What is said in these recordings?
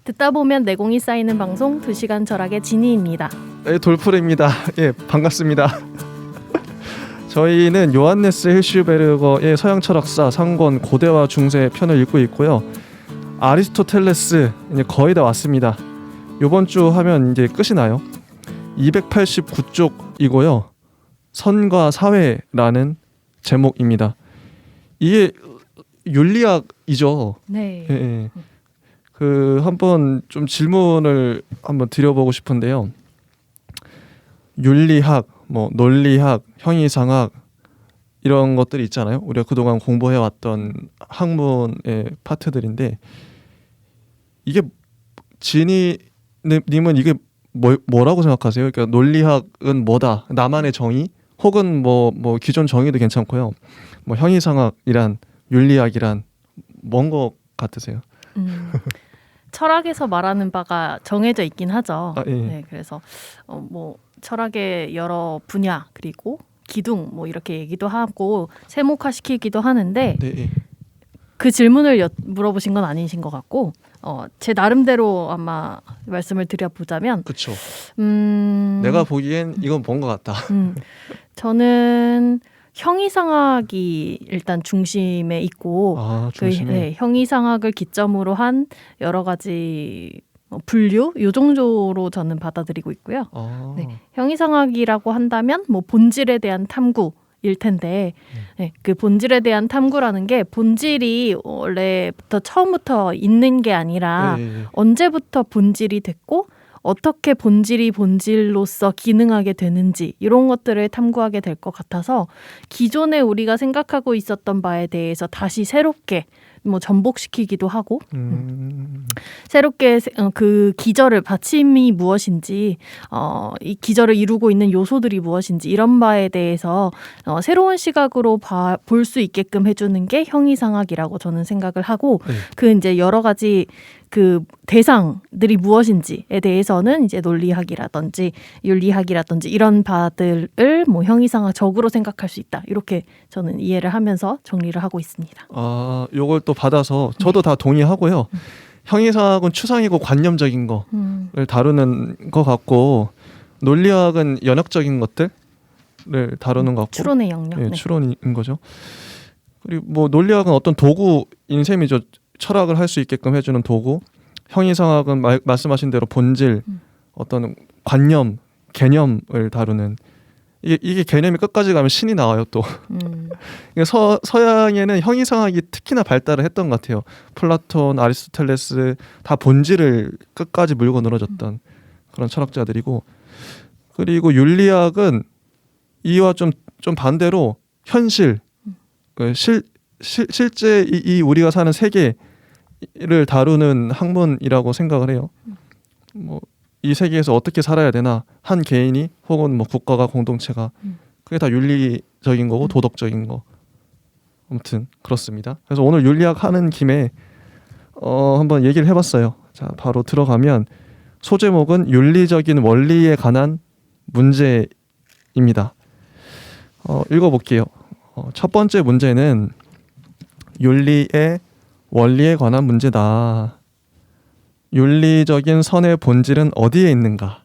듣다 보면 내공이 쌓이는 방송 2시간 철학의 진희입니다. 네, 돌프레입니다. 예, 반갑습니다. 저희는 요한네스 힐슈베르거의 서양 철학사 상권 고대와 중세 편을 읽고 있고요. 아리스토텔레스 이제 거의 다 왔습니다. 이번 주 하면 이제 끝이 나요. 289쪽이고요. 선과 사회라는 제목입니다. 이게 윤리학이죠. 네. 예, 예. 한번 좀 질문을 한번 드려보고 싶은데요. 윤리학, 뭐 논리학, 형이상학 이런 것들이 있잖아요. 우리가 그동안 공부해왔던 학문의 파트들인데 이게 진희님은 이게 뭐라고 생각하세요? 그러니까 논리학은 뭐다? 나만의 정의? 혹은 뭐 기존 정의도 괜찮고요. 뭐 형이상학이란 윤리학이란 뭔 것 같으세요? 철학에서 말하는 바가 정해져 있긴 하죠. 아, 예. 네, 그래서 뭐 철학의 여러 분야 그리고 기둥 뭐 이렇게 얘기도 하고 세목화시키기도 하는데 네, 예. 그 질문을 물어보신 건 아니신 것 같고 제 나름대로 아마 말씀을 드려보자면 그렇죠. 내가 보기엔 이건 뭔 것 같다. 저는 형이상학이 일단 중심에 있고 중심에. 형이상학을 기점으로 한 여러 가지 분류 요 정도로 저는 받아들이고 있고요. 네, 형이상학이라고 한다면 뭐 본질에 대한 탐구일 텐데 네, 그 본질에 대한 탐구라는 게 본질이 원래부터 처음부터 있는 게 아니라 언제부터 본질이 됐고 어떻게 본질이 본질로서 기능하게 되는지 이런 것들을 탐구하게 될 것 같아서 기존에 우리가 생각하고 있었던 바에 대해서 다시 새롭게 뭐 전복시키기도 하고 새롭게 그 기저를 받침이 무엇인지 이 기저를 이루고 있는 요소들이 무엇인지 이런 바에 대해서 새로운 시각으로 볼 수 있게끔 해주는 게 형이상학이라고 저는 생각을 하고 그 이제 여러 가지 그 대상들이 무엇인지에 대해서는 이제 논리학이라든지 윤리학이라든지 이런 바들을 뭐 형이상학적으로 생각할 수 있다 이렇게 저는 이해를 하면서 정리를 하고 있습니다. 요걸 또 받아서 저도 다 동의하고요. 형이상학은 추상이고 관념적인 거를 다루는 것 같고 논리학은 연역적인 것들을 다루는 것 같고 추론의 영역. 네, 추론인 거죠. 그리고 뭐 논리학은 어떤 도구인 셈이죠. 철학을 할 수 있게끔 해주는 도구. 형이상학은 말씀하신 대로 본질, 어떤 관념, 개념을 다루는 이게 개념이 끝까지 가면 신이 나와요 또. 서양에는 형이상학이 특히나 발달을 했던 것 같아요. 플라톤, 아리스토텔레스 다 본질을 끝까지 물고 늘어졌던 그런 철학자들이고, 그리고 윤리학은 이와 좀 반대로 현실, 실제 이 우리가 사는 세계를 다루는 학문이라고 생각을 해요. 뭐 이 세계에서 어떻게 살아야 되나, 한 개인이 혹은 뭐 국가가 공동체가, 그게 다 윤리적인 거고 도덕적인 거. 아무튼 그렇습니다. 그래서 오늘 윤리학 하는 김에 한번 얘기를 해봤어요. 자, 바로 들어가면 소제목은 윤리적인 원리에 관한 문제입니다. 읽어볼게요. 첫 번째 문제는 윤리의 원리에 관한 문제다. 윤리적인 선의 본질은 어디에 있는가?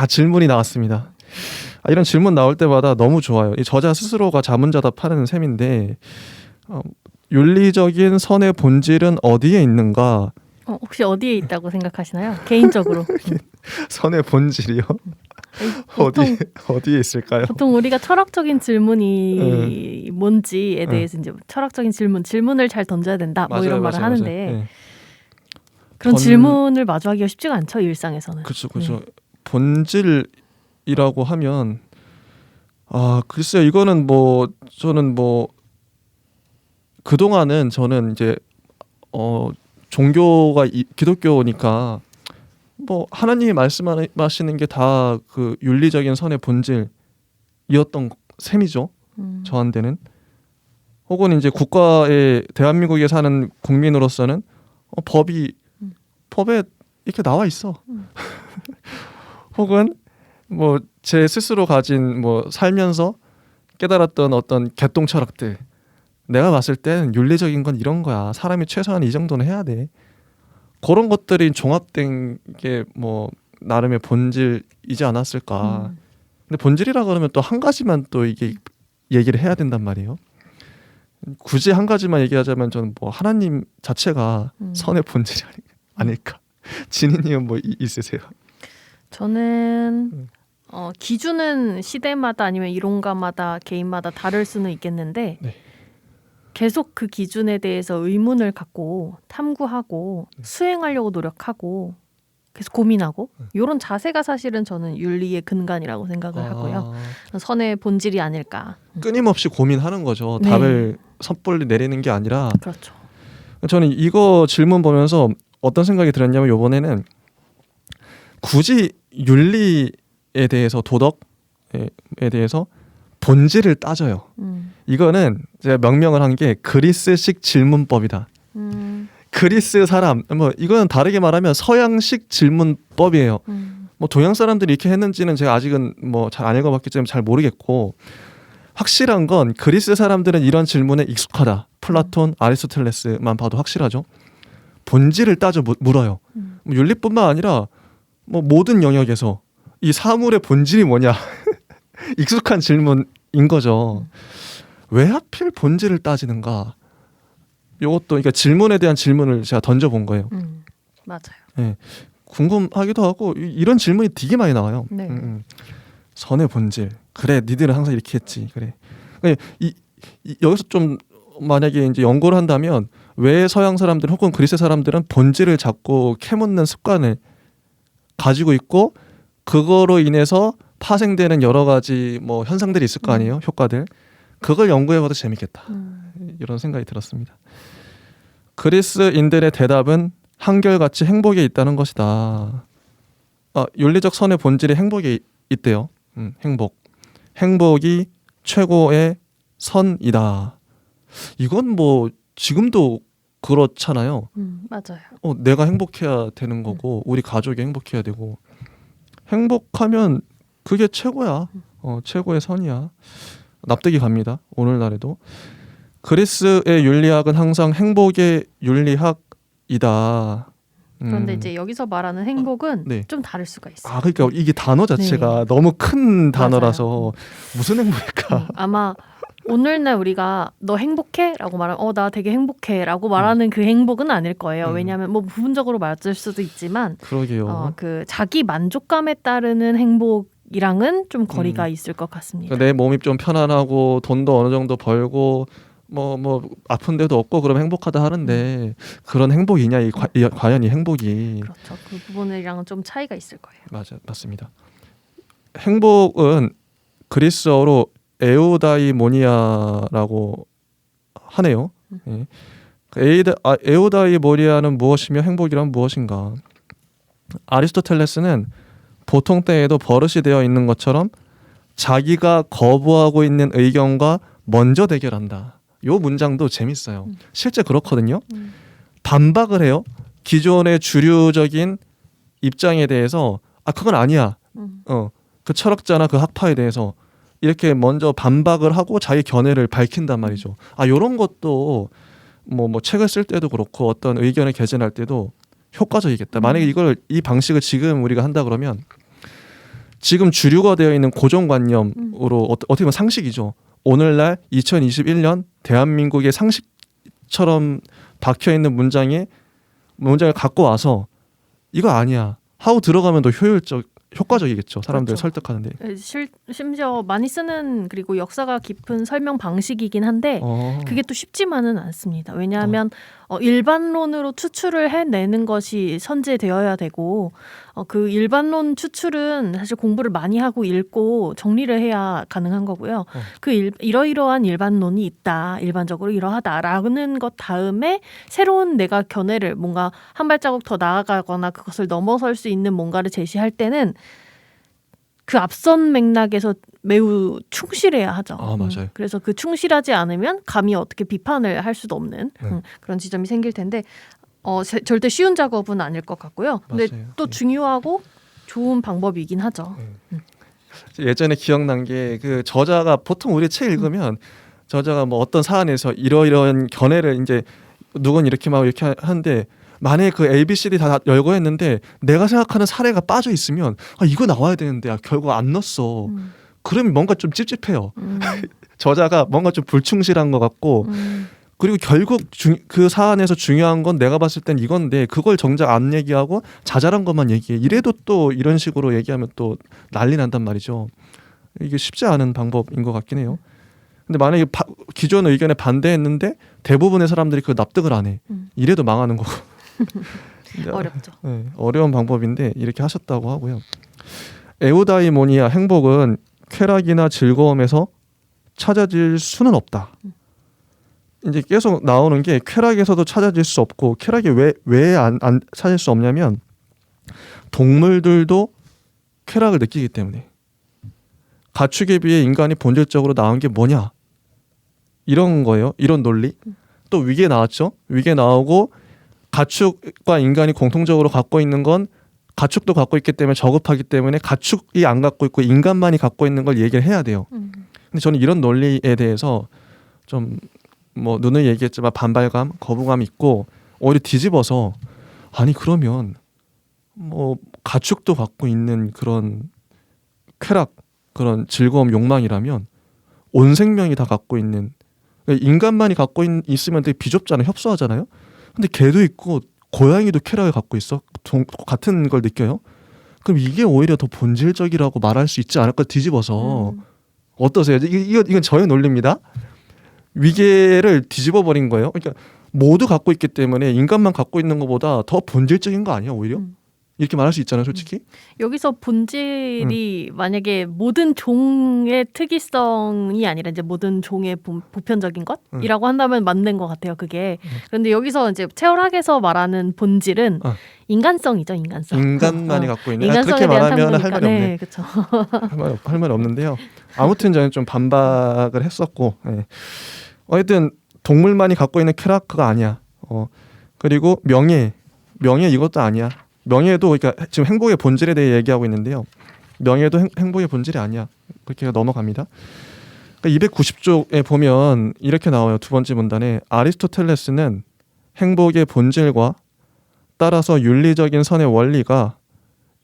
질문이 나왔습니다. 이런 질문 나올 때마다 너무 좋아요. 이 저자 스스로가 자문자답하는 셈인데 윤리적인 선의 본질은 어디에 있는가? 혹시 어디에 있다고 생각하시나요? 개인적으로. 선의 본질이요? 어디에 있을까요? 보통 우리가 철학적인 질문이 뭔지에 대해서 이제 철학적인 질문을 잘 던져야 된다. 뭐 이런 말을 하는데 그런 질문을 마주하기가 쉽지가 않죠, 일상에서는. 그렇죠. 본질이라고 하면 글쎄요, 이거는 뭐 저는 뭐 그동안은 저는 이제 종교가 기독교니까 뭐 하나님이 말씀하시는 게 다 그 윤리적인 선의 본질이었던 셈이죠. 저한테는. 혹은 이제 국가에 대한민국에 사는 국민으로서는 법에 이렇게 나와 있어. 혹은 뭐 제 스스로 가진 뭐 살면서 깨달았던 어떤 개똥 철학들, 내가 봤을 땐 윤리적인 건 이런 거야. 사람이 최소한 이 정도는 해야 돼. 그런 것들이 종합된 게 뭐 나름의 본질이지 않았을까. 근데 본질이라 그러면 또 한 가지만 또 이게 얘기를 해야 된단 말이에요. 굳이 한 가지만 얘기하자면 저는 뭐 하나님 자체가 선의 본질이 아닐까. 진희님은 뭐 있으세요? 저는 기준은 시대마다 아니면 이론가마다 개인마다 다를 수는 있겠는데 네. 계속 그 기준에 대해서 의문을 갖고 탐구하고 수행하려고 노력하고 계속 고민하고 이런 자세가 사실은 저는 윤리의 근간이라고 생각을 하고요. 선의 본질이 아닐까. 끊임없이 고민하는 거죠. 네. 답을 섣불리 내리는 게 아니라. 그렇죠. 저는 이거 질문 보면서 어떤 생각이 들었냐면 이번에는 굳이 윤리에 대해서 도덕에 대해서 본질을 따져요. 이거는 제가 명명을 한 게 그리스식 질문법이다. 그리스 사람 뭐 이거는 다르게 말하면 서양식 질문법이에요. 뭐 동양 사람들이 이렇게 했는지는 제가 아직은 뭐 잘 안 읽어봤기 때문에 잘 모르겠고 확실한 건 그리스 사람들은 이런 질문에 익숙하다. 플라톤, 아리스토텔레스만 봐도 확실하죠. 본질을 따져 물어요. 뭐 윤리뿐만 아니라 뭐 모든 영역에서 이 사물의 본질이 뭐냐 익숙한 질문인 거죠. 왜 하필 본질을 따지는가? 이것도 그러니까 질문에 대한 질문을 제가 던져본 거예요. 맞아요. 네, 궁금하기도 하고 이런 질문이 되게 많이 나와요. 네. 선의 본질. 그래, 니들은 항상 이렇게 했지. 그래. 여기서 좀 만약에 이제 연구를 한다면 왜 서양 사람들 혹은 그리스 사람들은 본질을 자꾸 캐묻는 습관을 가지고 있고 그거로 인해서 파생되는 여러 가지 뭐 현상들이 있을 거 아니에요, 효과들. 그걸 연구해봐도 재밌겠다. 이런 생각이 들었습니다. 그리스인들의 대답은 한결같이 행복에 있다는 것이다. 윤리적 선의 본질이 행복에 있대요. 행복이 최고의 선이다. 이건 뭐 지금도 그렇잖아요. 맞아요. 내가 행복해야 되는 거고 우리 가족이 행복해야 되고 행복하면 그게 최고야. 최고의 선이야. 납득이 갑니다. 오늘날에도. 그리스의 윤리학은 항상 행복의 윤리학이다. 그런데 이제 여기서 말하는 행복은 네. 좀 다를 수가 있어요. 그러니까 이게 단어 자체가 너무 큰 단어라서 맞아요. 무슨 행복일까? 아마 오늘날 우리가 너 행복해? 라고 말하면 나 되게 행복해 라고 말하는 그 행복은 아닐 거예요. 왜냐하면 뭐 부분적으로 맞을 수도 있지만 그러게요. 그 자기 만족감에 따르는 행복이랑은 좀 거리가 있을 것 같습니다. 그러니까 내 몸이 좀 편안하고 돈도 어느 정도 벌고 뭐 아픈 데도 없고 그러면 행복하다 하는데 그런 행복이냐 과연 이 행복이. 그렇죠. 그 부분이랑은 좀 차이가 있을 거예요. 맞습니다. 행복은 그리스어로 에우다이모니아라고 하네요. 예. 에우다이모니아는 무엇이며 행복이란 무엇인가? 아리스토텔레스는 보통 때에도 버릇이 되어 있는 것처럼 자기가 거부하고 있는 의견과 먼저 대결한다. 요 문장도 재밌어요. 실제 그렇거든요. 반박을 해요. 기존의 주류적인 입장에 대해서 그건 아니야. 그 철학자나 그 학파에 대해서 이렇게 먼저 반박을 하고 자기 견해를 밝힌단 말이죠. 요런 것도 뭐 책을 쓸 때도 그렇고 어떤 의견을 개진할 때도 효과적이겠다. 만약에 이 방식을 지금 우리가 한다 그러면 지금 주류가 되어 있는 고정관념으로 어떻게 보면 상식이죠. 오늘날 2021년 대한민국의 상식처럼 박혀있는 문장을 갖고 와서 이거 아니야 하고 들어가면 더 효과적이겠죠. 사람들 그렇죠. 설득하는데. 심지어 많이 쓰는 그리고 역사가 깊은 설명 방식이긴 한데 그게 또 쉽지만은 않습니다. 왜냐하면 일반론으로 추출을 해내는 것이 선제되어야 되고 그 일반론 추출은 사실 공부를 많이 하고 읽고 정리를 해야 가능한 거고요. 이러이러한 일반론이 있다. 일반적으로 이러하다라는 것 다음에 새로운 내가 견해를 뭔가 한 발자국 더 나아가거나 그것을 넘어설 수 있는 뭔가를 제시할 때는 그 앞선 맥락에서 매우 충실해야 하죠. 맞아요. 그래서 그 충실하지 않으면 감히 어떻게 비판을 할 수도 없는 그런 지점이 생길 텐데 절대 쉬운 작업은 아닐 것 같고요. 근데 맞아요. 또 중요하고 좋은 방법이긴 하죠. 예전에 기억난 게 그 저자가 보통 우리 책 읽으면 저자가 뭐 어떤 사안에서 이러이러한 견해를 이제 누군 이렇게 막 이렇게 하는데 만약에 그 A, B, C, D 다 열거 했는데 내가 생각하는 사례가 빠져 있으면 이거 나와야 되는데 결국 안 넣었어. 그러면 뭔가 좀 찝찝해요. 저자가 뭔가 좀 불충실한 것 같고 그리고 결국 그 사안에서 중요한 건 내가 봤을 땐 이건데 그걸 정작 안 얘기하고 자잘한 것만 얘기해. 이래도 또 이런 식으로 얘기하면 또 난리 난단 말이죠. 이게 쉽지 않은 방법인 것 같긴 해요. 근데 만약에 기존 의견에 반대했는데 대부분의 사람들이 그걸 납득을 안 해. 이래도 망하는 거고. 어렵죠. 네, 어려운 방법인데 이렇게 하셨다고 하고요. 에우다이모니아 행복은 쾌락이나 즐거움에서 찾아질 수는 없다. 이제 계속 나오는 게 쾌락에서도 찾아질 수 없고 쾌락이 왜 안 찾을 수 없냐면 동물들도 쾌락을 느끼기 때문에 가축에 비해 인간이 본질적으로 나온 게 뭐냐 이런 거예요. 이런 논리. 또 위계 나왔죠. 위계 나오고 가축과 인간이 공통적으로 갖고 있는 건 가축도 갖고 있기 때문에 저급하기 때문에 가축이 안 갖고 있고 인간만이 갖고 있는 걸 얘기를 해야 돼요. 근데 저는 이런 논리에 대해서 좀 뭐 누누이 얘기했지만 반발감, 거부감이 있고 오히려 뒤집어서 아니 그러면 뭐 가축도 갖고 있는 그런 쾌락, 그런 즐거움, 욕망이라면 온 생명이 다 갖고 있는 인간만이 갖고 있으면 되게 비좁잖아요. 협소하잖아요. 근데 개도 있고 고양이도 쾌락을 갖고 있어. 같은 걸 느껴요. 그럼 이게 오히려 더 본질적이라고 말할 수 있지 않을까 뒤집어서 어떠세요? 이건 저의 논리입니다. 위계를 뒤집어 버린 거예요. 그러니까 모두 갖고 있기 때문에 인간만 갖고 있는 것보다 더 본질적인 거 아니야 오히려? 이렇게 말할 수 있잖아요, 솔직히. 여기서 본질이 만약에 모든 종의 특이성이 아니라 이제 모든 종의 보편적인 것이라고 한다면 맞는 것 같아요, 그게. 그런데 여기서 이제 채월학에서 말하는 본질은 인간성이죠, 인간성. 인간만이 갖고 있는. 인간성에 그렇게 대한 말하면 할 탐구니까. 말이 없네. 네, 그렇죠. 할 말이 없는데요. 아무튼 저는 좀 반박을 했었고, 네. 어쨌든 동물만이 갖고 있는 쾌락 그거 아니야. 그리고 명예 이것도 아니야. 명예도 그러니까 지금 행복의 본질에 대해 얘기하고 있는데요. 명예도 행복의 본질이 아니야. 그렇게 넘어갑니다. 그러니까 290쪽에 보면 이렇게 나와요. 두 번째 문단에 아리스토텔레스는 행복의 본질과 따라서 윤리적인 선의 원리가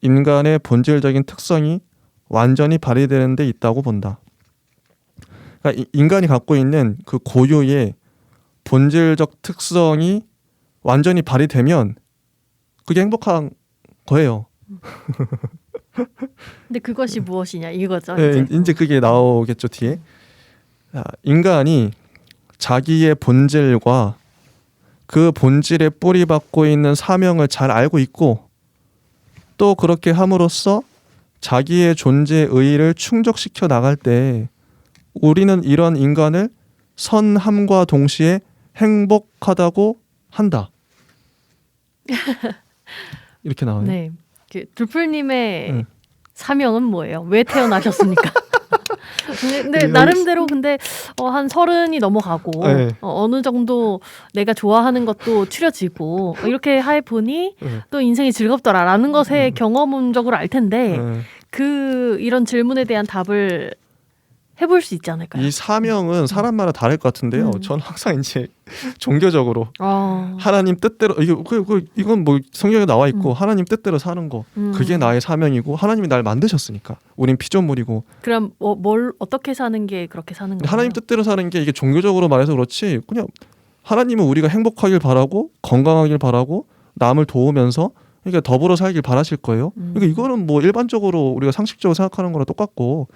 인간의 본질적인 특성이 완전히 발휘되는 데 있다고 본다. 그러니까 인간이 갖고 있는 그 고유의 본질적 특성이 완전히 발휘되면 그게 행복한 거예요. 근데 그것이 무엇이냐 이거죠. 네, 이제 그게 나오겠죠 뒤에. 인간이 자기의 본질과 그 본질에 뿌리박고 있는 사명을 잘 알고 있고 또 그렇게 함으로써 자기의 존재의 의의를 충족시켜 나갈 때 우리는 이런 인간을 선함과 동시에 행복하다고 한다. 이렇게 나와요. 네, 둘풀님의 사명은 뭐예요? 왜 태어나셨습니까? 근데 나름대로 근데 한 30이 넘어가고 네. 어느 정도 내가 좋아하는 것도 추려지고 이렇게 해보니 또 인생이 즐겁더라라는 것에 경험적으로 알 텐데 이런 질문에 대한 답을 해볼 수 있지 않을까요? 이 사명은 사람마다 다를 것 같은데요. 저는 항상 이제 종교적으로 하나님 뜻대로 이건 뭐 성경에 나와 있고 하나님 뜻대로 사는 거 그게 나의 사명이고 하나님이 날 만드셨으니까 우린 피조물이고. 그럼 뭘 어떻게 사는 게 그렇게 사는 거예요? 하나님 뜻대로 사는 게 이게 종교적으로 말해서 그렇지 그냥 하나님은 우리가 행복하길 바라고 건강하길 바라고 남을 도우면서 그러니까 더불어 살길 바라실 거예요. 그러니까 이거는 뭐 일반적으로 우리가 상식적으로 생각하는 거랑 똑같고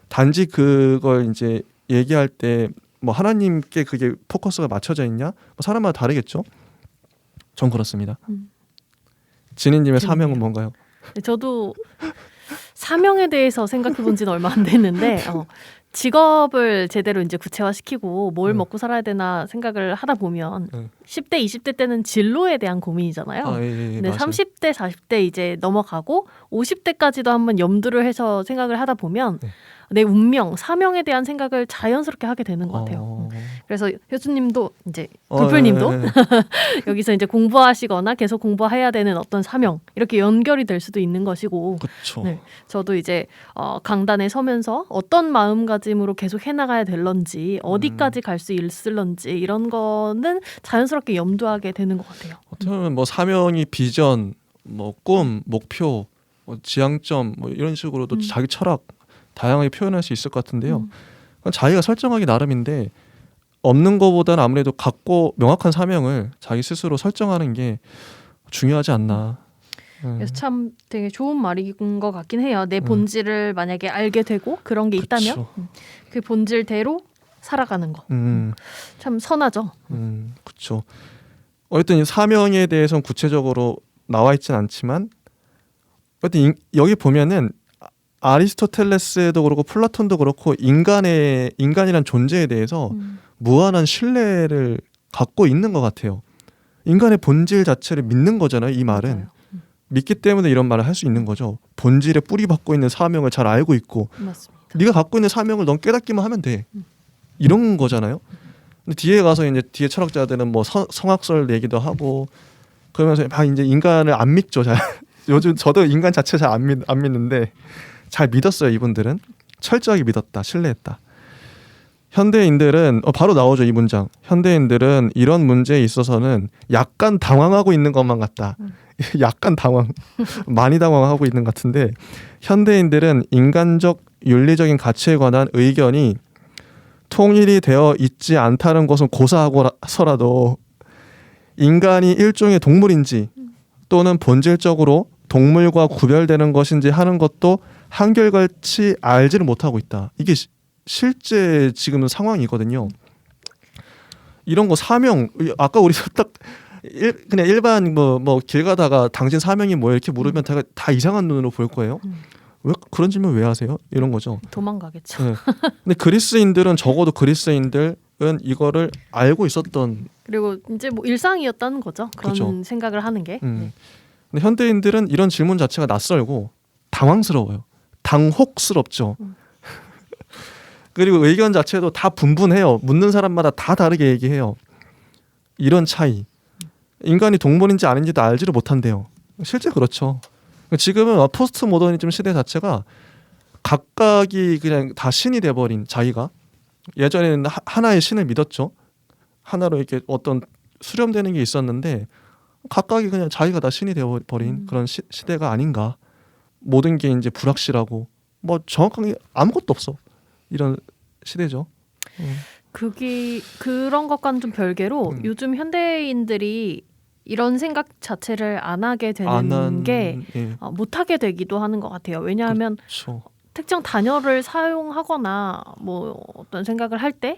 단지 그걸 이제 얘기할 때 뭐 하나님께 그게 포커스가 맞춰져 있냐? 뭐 사람마다 다르겠죠. 전 그렇습니다. 진희님의 사명은 뭔가요? 네, 저도 사명에 대해서 생각해 본 지는 얼마 안 됐는데 직업을 제대로 이제 구체화시키고 뭘 먹고 살아야 되나 생각을 하다 보면 10대, 20대 때는 진로에 대한 고민이잖아요. 예, 네, 30대, 40대 이제 넘어가고 50대까지도 한번 염두를 해서 생각을 하다 보면 내 운명, 사명에 대한 생각을 자연스럽게 하게 되는 것 같아요. 그래서 효주님도 이제 불풀님도 여기서 이제 공부하시거나 계속 공부해야 되는 어떤 사명 이렇게 연결이 될 수도 있는 것이고, 그렇죠. 네, 저도 이제 강단에 서면서 어떤 마음가짐으로 계속 해나가야 될런지, 어디까지 갈 수 있을런지 이런 거는 자연스럽게 염두하게 되는 것 같아요. 어떻게 보면 뭐 사명이 비전, 뭐 꿈, 목표, 뭐 지향점 뭐 이런 식으로도 자기 철학 다양하게 표현할 수 있을 것 같은데요. 그건 자기가 설정하기 나름인데 없는 것보다는 아무래도 갖고 명확한 사명을 자기 스스로 설정하는 게 중요하지 않나. 그래서 참 되게 좋은 말인 것 같긴 해요. 내 본질을 만약에 알게 되고 그런 게 있다면 그쵸. 그 본질대로 살아가는 거. 참 선하죠. 그렇죠. 어쨌든 이 사명에 대해서는 구체적으로 나와 있진 않지만 어쨌든 여기 보면은 아리스토텔레스도 그렇고 플라톤도 그렇고 인간이란 존재에 대해서 무한한 신뢰를 갖고 있는 것 같아요. 인간의 본질 자체를 믿는 거잖아요. 이 말은. 맞아요. 믿기 때문에 이런 말을 할 수 있는 거죠. 본질에 뿌리 박고 있는 사명을 잘 알고 있고 맞습니다. 네가 갖고 있는 사명을 넌 깨닫기만 하면 돼. 이런 거잖아요. 근데 뒤에 가서 이제 뒤에 철학자들은 뭐 성악설 얘기도 하고 그러면서 막 이제 인간을 안 믿죠. 잘. 요즘 저도 인간 자체 잘 안 믿는데 잘 믿었어요. 이분들은 철저하게 믿었다, 신뢰했다. 현대인들은 바로 나오죠. 이 문장. 현대인들은 이런 문제에 있어서는 약간 당황하고 있는 것만 같다. 약간 많이 당황하고 있는 것 같은데 현대인들은 인간적 윤리적인 가치에 관한 의견이 통일이 되어 있지 않다는 것은 고사하고서라도 인간이 일종의 동물인지 또는 본질적으로 동물과 구별되는 것인지 하는 것도 한결같이 알지를 못하고 있다. 이게 실제 지금 상황이거든요. 이런 거 사명 아까 우리 딱 그냥 일반 뭐 길 가다가 당신 사명이 뭐예요 이렇게 물으면 다 이상한 눈으로 볼 거예요. 왜 그런 질문 왜 하세요? 이런 거죠. 도망가겠죠. 네. 근데 그리스인들은 적어도 그리스인들은 이거를 알고 있었던. 그리고 이제 뭐 일상이었다는 거죠. 그런 그쵸. 생각을 하는 게. 네. 근데 현대인들은 이런 질문 자체가 낯설고 당황스러워요. 당혹스럽죠. 그리고 의견 자체도 다 분분해요. 묻는 사람마다 다 다르게 얘기해요. 이런 차이. 인간이 동물인지 아닌지도 알지를 못한대요. 실제 그렇죠. 지금은 포스트 모더니즘 시대 자체가 각각이 그냥 다 신이 돼버린 자기가 예전에는 하나의 신을 믿었죠. 하나로 이렇게 어떤 수렴되는 게 있었는데 각각이 그냥 자기가 다 신이 되어버린 그런 시대가 아닌가. 모든 게 이제 불확실하고 뭐 정확하게 아무것도 없어. 이런 시대죠. 그런 것과는 좀 별개로 요즘 현대인들이 이런 생각 자체를 안 하게 되는 게 예. 못하게 되기도 하는 것 같아요. 왜냐하면 그렇죠. 특정 단어를 사용하거나 뭐 어떤 생각을 할 때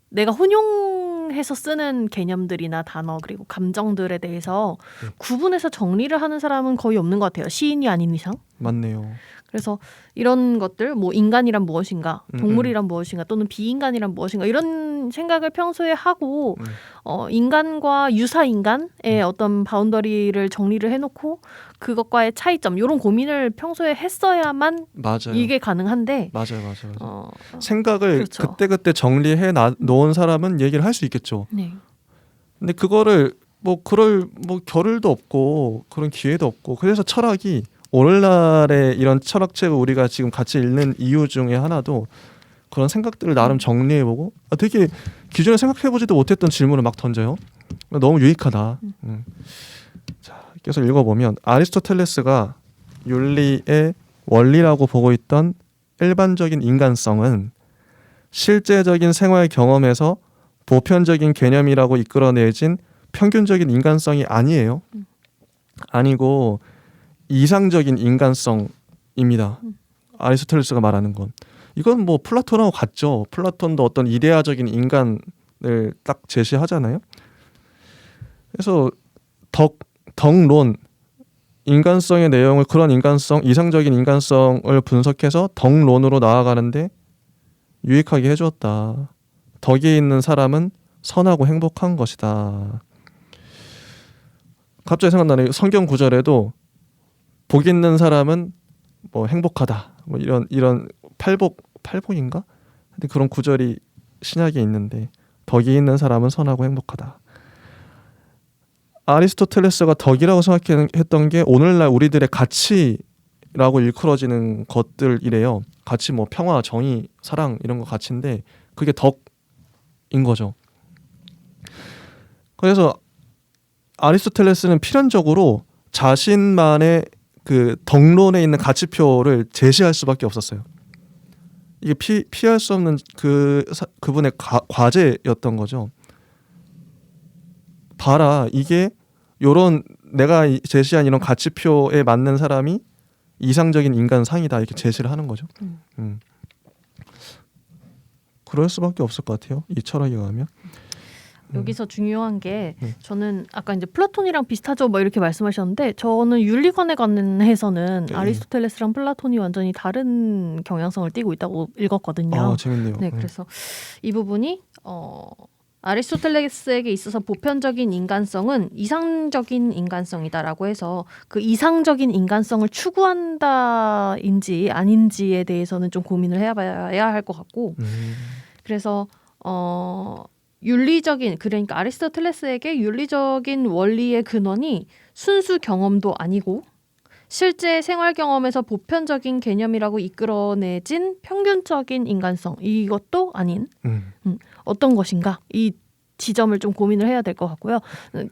내가 혼용해서 쓰는 개념들이나 단어 그리고 감정들에 대해서 구분해서 정리를 하는 사람은 거의 없는 것 같아요. 시인이 아닌 이상. 맞네요. 그래서 이런 것들 뭐 인간이란 무엇인가 동물이란 무엇인가 또는 비인간이란 무엇인가 이런 생각을 평소에 하고 인간과 유사인간의 어떤 바운더리를 정리를 해놓고 그것과의 차이점 이런 고민을 평소에 했어야만 맞아요. 이게 가능한데 맞아요. 생각을 그렇죠. 그때그때 정리해 놓은 사람은 얘기를 할 수 있겠죠. 네. 근데 그거를 뭐 그럴 뭐 겨를도 없고 그런 기회도 없고 그래서 철학이 오늘날의 이런 철학책을 우리가 지금 같이 읽는 이유 중에 하나도 그런 생각들을 나름 정리해보고 되게 기존에 생각해보지도 못했던 질문을 막 던져요. 너무 유익하다. 자, 계속 읽어보면 아리스토텔레스가 윤리의 원리라고 보고 있던 일반적인 인간성은 실제적인 생활 경험에서 보편적인 개념이라고 이끌어내진 평균적인 인간성이 아니에요. 아니고 이상적인 인간성입니다. 아리스토텔레스가 말하는 건. 이건 뭐 플라톤하고 같죠. 플라톤도 어떤 이데아적인 인간을 딱 제시하잖아요. 그래서 덕론, 인간성의 내용을 그런 인간성, 이상적인 인간성을 분석해서 덕론으로 나아가는데 유익하게 해주었다. 덕이 있는 사람은 선하고 행복한 것이다. 갑자기 생각나는 성경 구절에도 복 있는 사람은 뭐 행복하다. 뭐 이런 팔복 팔복인가? 근데 그런 구절이 신약에 있는데 덕이 있는 사람은 선하고 행복하다. 아리스토텔레스가 덕이라고 생각했던 게 오늘날 우리들의 가치라고 일컬어지는 것들이래요. 가치 뭐 평화, 정의, 사랑 이런 거 가치인데 그게 덕인 거죠. 그래서 아리스토텔레스는 필연적으로 자신만의 그 덕론에 있는 가치표를 제시할 수밖에 없었어요. 이게 피할 수 없는 그분의 과제였던 거죠. 봐라, 이게 요런 내가 제시한 이런 가치표에 맞는 사람이 이상적인 인간상이다 이렇게 제시를 하는 거죠. 그럴 수밖에 없을 것 같아요. 이 철학에 가면. 여기서 중요한 게 저는 아까 이제 플라톤이랑 비슷하죠 뭐 이렇게 말씀하셨는데 저는 윤리관에 관해서는 아리스토텔레스랑 플라톤이 완전히 다른 경향성을 띠고 있다고 읽었거든요. 아, 재밌네요. 네, 그래서 이 부분이 아리스토텔레스에게 있어서 보편적인 인간성은 이상적인 인간성이다라고 해서 그 이상적인 인간성을 추구한다인지 아닌지에 대해서는 좀 고민을 해봐야 할 것 같고 그래서 윤리적인 그러니까 아리스토텔레스에게 윤리적인 원리의 근원이 순수 경험도 아니고 실제 생활 경험에서 보편적인 개념이라고 이끌어내진 평균적인 인간성 이것도 아닌 어떤 것인가 이 지점을 좀 고민을 해야 될 것 같고요.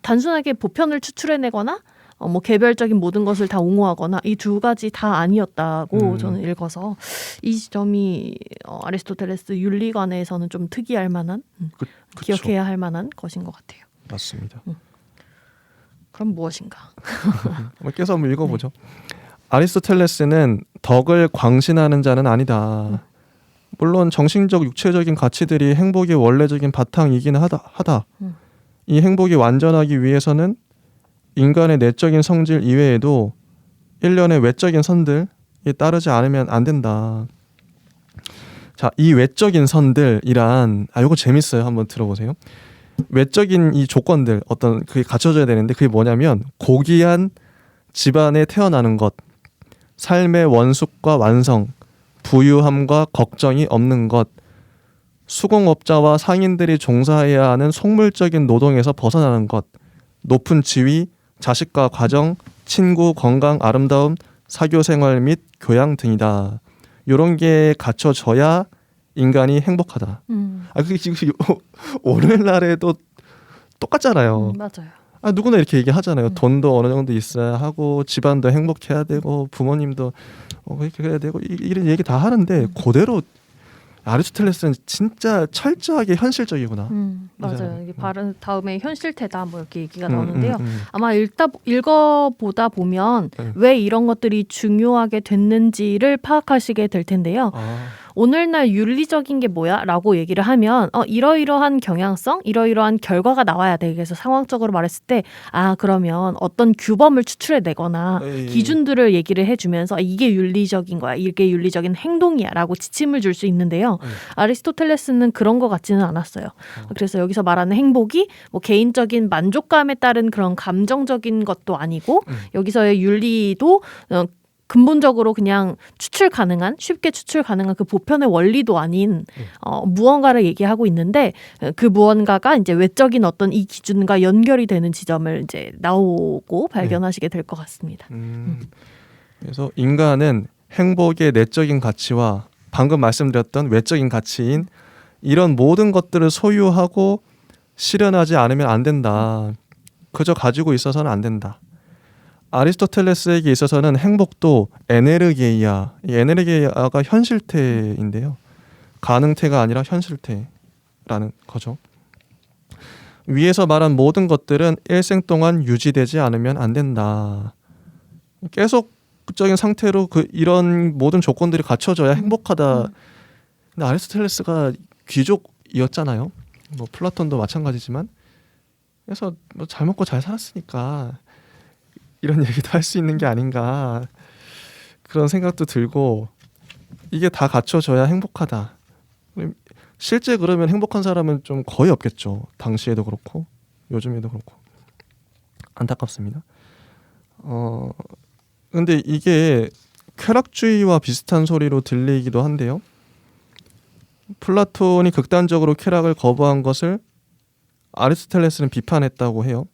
단순하게 보편을 추출해내거나 뭐 개별적인 모든 것을 다 옹호하거나 이 두 가지 다 아니었다고 저는 읽어서 이 지점이 아리스토텔레스 윤리관에서는 좀 특이할 만한 기억해야 할 만한 것인 것 같아요. 맞습니다. 그럼 무엇인가? 계속 한번 읽어보죠. 아리스토텔레스는 덕을 광신하는 자는 아니다. 물론 정신적 육체적인 가치들이 행복의 원래적인 바탕이기는 하다. 이 행복이 완전하기 위해서는 인간의 내적인 성질 이외에도 일련의 외적인 선들이 따르지 않으면 안 된다. 자, 이 외적인 선들이란 이거 재밌어요. 한번 들어보세요. 외적인 이 조건들 어떤 그게 갖춰져야 되는데 그게 뭐냐면 고귀한 집안에 태어나는 것, 삶의 원숙과 완성, 부유함과 걱정이 없는 것, 수공업자와 상인들이 종사해야 하는 속물적인 노동에서 벗어나는 것, 높은 지위, 자식과 가정, 친구, 건강, 아름다움, 사교생활 및 교양 등이다. 이런 게 갖춰져야 인간이 행복하다. 그게 지금 오늘날에도 똑같잖아요. 맞아요. 누구나 이렇게 얘기하잖아요. 돈도 어느 정도 있어야 하고 집안도 행복해야 되고 부모님도 그렇게 해야 되고 이런 얘기 다 하는데 그대로 아리스토텔레스는 진짜 철저하게 현실적이구나. 맞아요. 이게 바른 다음에 현실태다 뭐 이렇게 얘기가 나오는데요. 아마 읽어보다 보면 왜 이런 것들이 중요하게 됐는지를 파악하시게 될 텐데요. 오늘날 윤리적인 게 뭐야? 라고 얘기를 하면 이러이러한 경향성, 이러이러한 결과가 나와야 돼. 그래서 상황적으로 말했을 때 그러면 어떤 규범을 추출해내거나 기준들을 얘기를 해주면서 이게 윤리적인 거야. 이게 윤리적인 행동이야. 라고 지침을 줄 수 있는데요. 아리스토텔레스는 그런 것 같지는 않았어요. 그래서 여기서 말하는 행복이 뭐 개인적인 만족감에 따른 그런 감정적인 것도 아니고 여기서의 윤리도 근본적으로 그냥 쉽게 추출 가능한 그 보편의 원리도 아닌 무언가를 얘기하고 있는데 그 무언가가 이제 외적인 어떤 이 기준과 연결이 되는 지점을 이제 나오고 발견하시게 될 것 같습니다. 그래서 인간은 행복의 내적인 가치와 방금 말씀드렸던 외적인 가치인 이런 모든 것들을 소유하고 실현하지 않으면 안 된다. 그저 가지고 있어서는 안 된다. 아리스토텔레스에게 있어서는 행복도 에네르게이아, 이 에네르게이아가 현실태인데요. 가능태가 아니라 현실태라는 거죠. 위에서 말한 모든 것들은 일생 동안 유지되지 않으면 안 된다. 계속적인 상태로 이런 모든 조건들이 갖춰져야 행복하다. 근데 아리스토텔레스가 귀족이었잖아요. 뭐 플라톤도 마찬가지지만. 그래서 뭐 잘 먹고 잘 살았으니까 이런 얘기도 할 수 있는 게 아닌가 그런 생각도 들고 이게 다 갖춰져야 행복하다. 실제 그러면 행복한 사람은 좀 거의 없겠죠. 당시에도 그렇고 요즘에도 그렇고 안타깝습니다. 근데 이게 쾌락주의와 비슷한 소리로 들리기도 한데요. 플라톤이 극단적으로 쾌락을 거부한 것을 아리스토텔레스는 비판했다고 해요.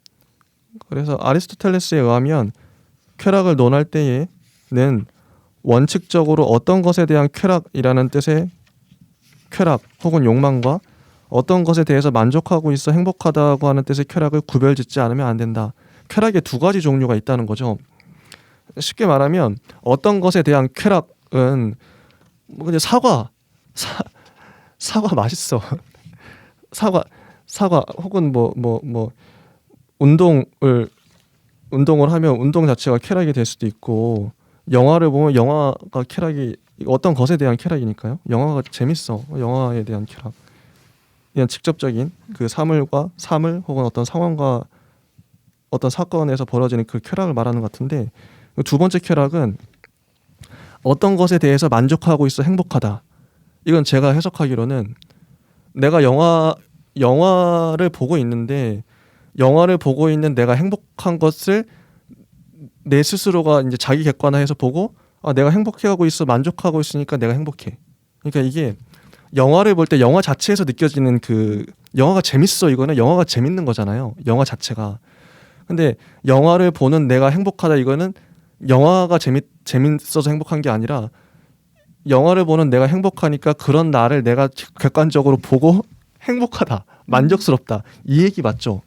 그래서 아리스토텔레스에 의하면 쾌락을 논할 때에는 원칙적으로 어떤 것에 대한 쾌락이라는 뜻의 쾌락 혹은 욕망과 어떤 것에 대해서 만족하고 있어 행복하다고 하는 뜻의 쾌락을 구별짓지 않으면 안 된다. 쾌락의 두 가지 종류가 있다는 거죠. 쉽게 말하면 어떤 것에 대한 쾌락은 뭐 그냥 사과 맛있어. 사과 혹은 뭐 운동을 하면 운동 자체가 쾌락이 될 수도 있고 영화를 보면 영화가 쾌락이 어떤 것에 대한 쾌락이니까요. 영화가 재밌어. 영화에 대한 쾌락. 그냥 직접적인 그 사물 혹은 어떤 상황과 어떤 사건에서 벌어지는 그 쾌락을 말하는 것 같은데 두 번째 쾌락은 어떤 것에 대해서 만족하고 있어 행복하다. 이건 제가 해석하기로는 내가 영화를 보고 있는데 영화를 보고 있는 내가 행복한 것을 내 스스로가 이제 자기 객관화해서 보고 내가 행복해하고 있어 만족하고 있으니까 내가 행복해. 그러니까 이게 영화를 볼 때 영화 자체에서 느껴지는 그 영화가 재밌어 이거는 영화가 재밌는 거잖아요. 영화 자체가. 근데 영화를 보는 내가 행복하다 이거는 영화가 재밌어서 행복한 게 아니라 영화를 보는 내가 행복하니까 그런 나를 내가 객관적으로 보고 행복하다, 만족스럽다 이 얘기 맞죠?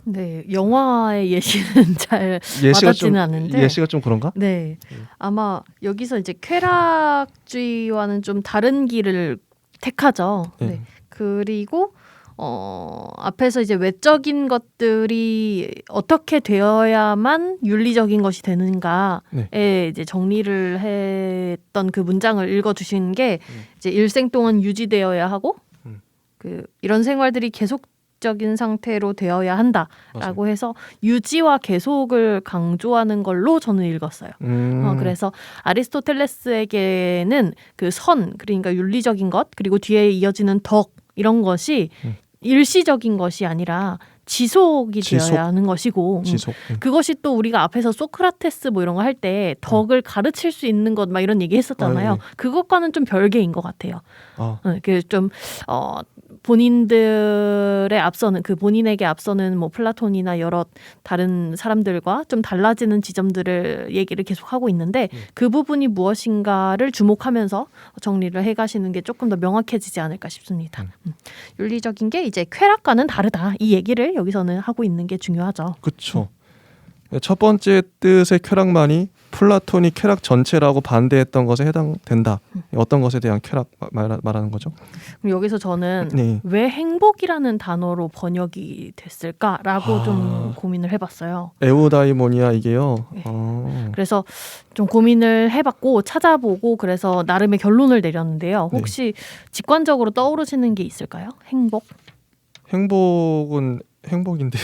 네, 영화의 예시는 잘 와닿지는 않는데 예시가 좀 그런가? 네, 아마 여기서 이제 쾌락주의와는 좀 다른 길을 택하죠. 네. 그리고 앞에서 이제 외적인 것들이 어떻게 되어야만 윤리적인 것이 되는가에 이제 정리를 했던 그 문장을 읽어주신 게 이제 일생 동안 유지되어야 하고 그 이런 생활들이 계속적인 상태로 되어야 한다라고 맞아요. 해서 유지와 계속을 강조하는 걸로 저는 읽었어요. 그래서 아리스토텔레스에게는 그 선, 그러니까 윤리적인 것, 그리고 뒤에 이어지는 덕 이런 것이 일시적인 것이 아니라 지속이 되어야 하는 것이고 그것이 또 우리가 앞에서 소크라테스 뭐 이런 거 할 때 덕을 가르칠 수 있는 것 막 이런 얘기 했었잖아요. 그것과는 좀 별개인 것 같아요. 그 좀 본인들의 앞서는 그 본인에게 앞서는 뭐 플라톤이나 여러 다른 사람들과 좀 달라지는 지점들을 얘기를 계속 하고 있는데 그 부분이 무엇인가를 주목하면서 정리를 해가시는 게 조금 더 명확해지지 않을까 싶습니다. 윤리적인 게 이제 쾌락과는 다르다 이 얘기를 여기서는 하고 있는 게 중요하죠. 그렇죠. 첫 번째 뜻의 쾌락만이 플라톤이 쾌락 전체라고 반대했던 것에 해당된다. 어떤 것에 대한 쾌락 말하는 거죠? 그럼 여기서 저는 왜 행복이라는 단어로 번역이 됐을까라고 좀 고민을 해봤어요. 에우다이모니아 이게요. 네. 그래서 좀 고민을 해봤고 찾아보고 그래서 나름의 결론을 내렸는데요. 혹시 직관적으로 떠오르시는 게 있을까요? 행복은 행복인데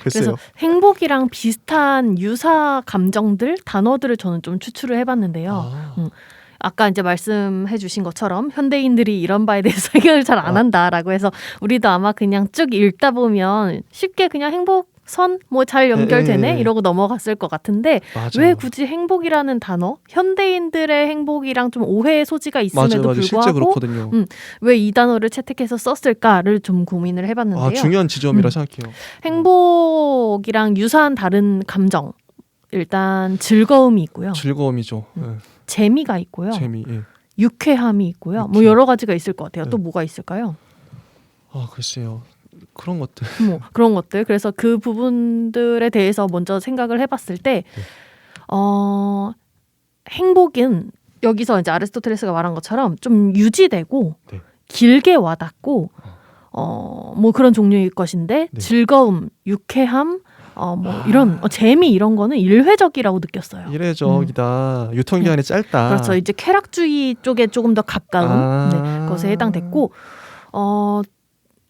그래서 행복이랑 비슷한 유사 감정들, 단어들을 저는 좀 추출을 해봤는데요. 아까 이제 말씀해 주신 것처럼 현대인들이 이런 바에 대해서 생각을 잘 안 한다라고 해서 우리도 아마 그냥 쭉 읽다 보면 쉽게 그냥 행복 선 뭐 잘 연결되네 이러고 넘어갔을 것 같은데 맞아. 왜 굳이 행복이라는 단어 현대인들의 행복이랑 좀 오해의 소지가 있음에도 맞아. 불구하고 실제 그렇거든요. 왜 이 단어를 채택해서 썼을까를 좀 고민을 해봤는데요. 중요한 지점이라 생각해요. 행복이랑 유사한 다른 감정 일단 즐거움이 있고요. 즐거움이죠. 재미가 있고요. 재미. 유쾌함이 있고요. 뭐 여러 가지가 있을 것 같아요. 또 뭐가 있을까요? 글쎄요. 그런 것들. 그런 것들. 그래서 그 부분들에 대해서 먼저 생각을 해봤을 때, 행복은 여기서 이제 아리스토텔레스가 말한 것처럼 좀 유지되고 길게 와닿고, 뭐 그런 종류일 것인데 즐거움, 유쾌함, 이런 재미 이런 거는 일회적이라고 느꼈어요. 일회적이다. 유통기한이 짧다. 그렇죠. 이제 쾌락주의 쪽에 조금 더 가까운 것에 해당됐고,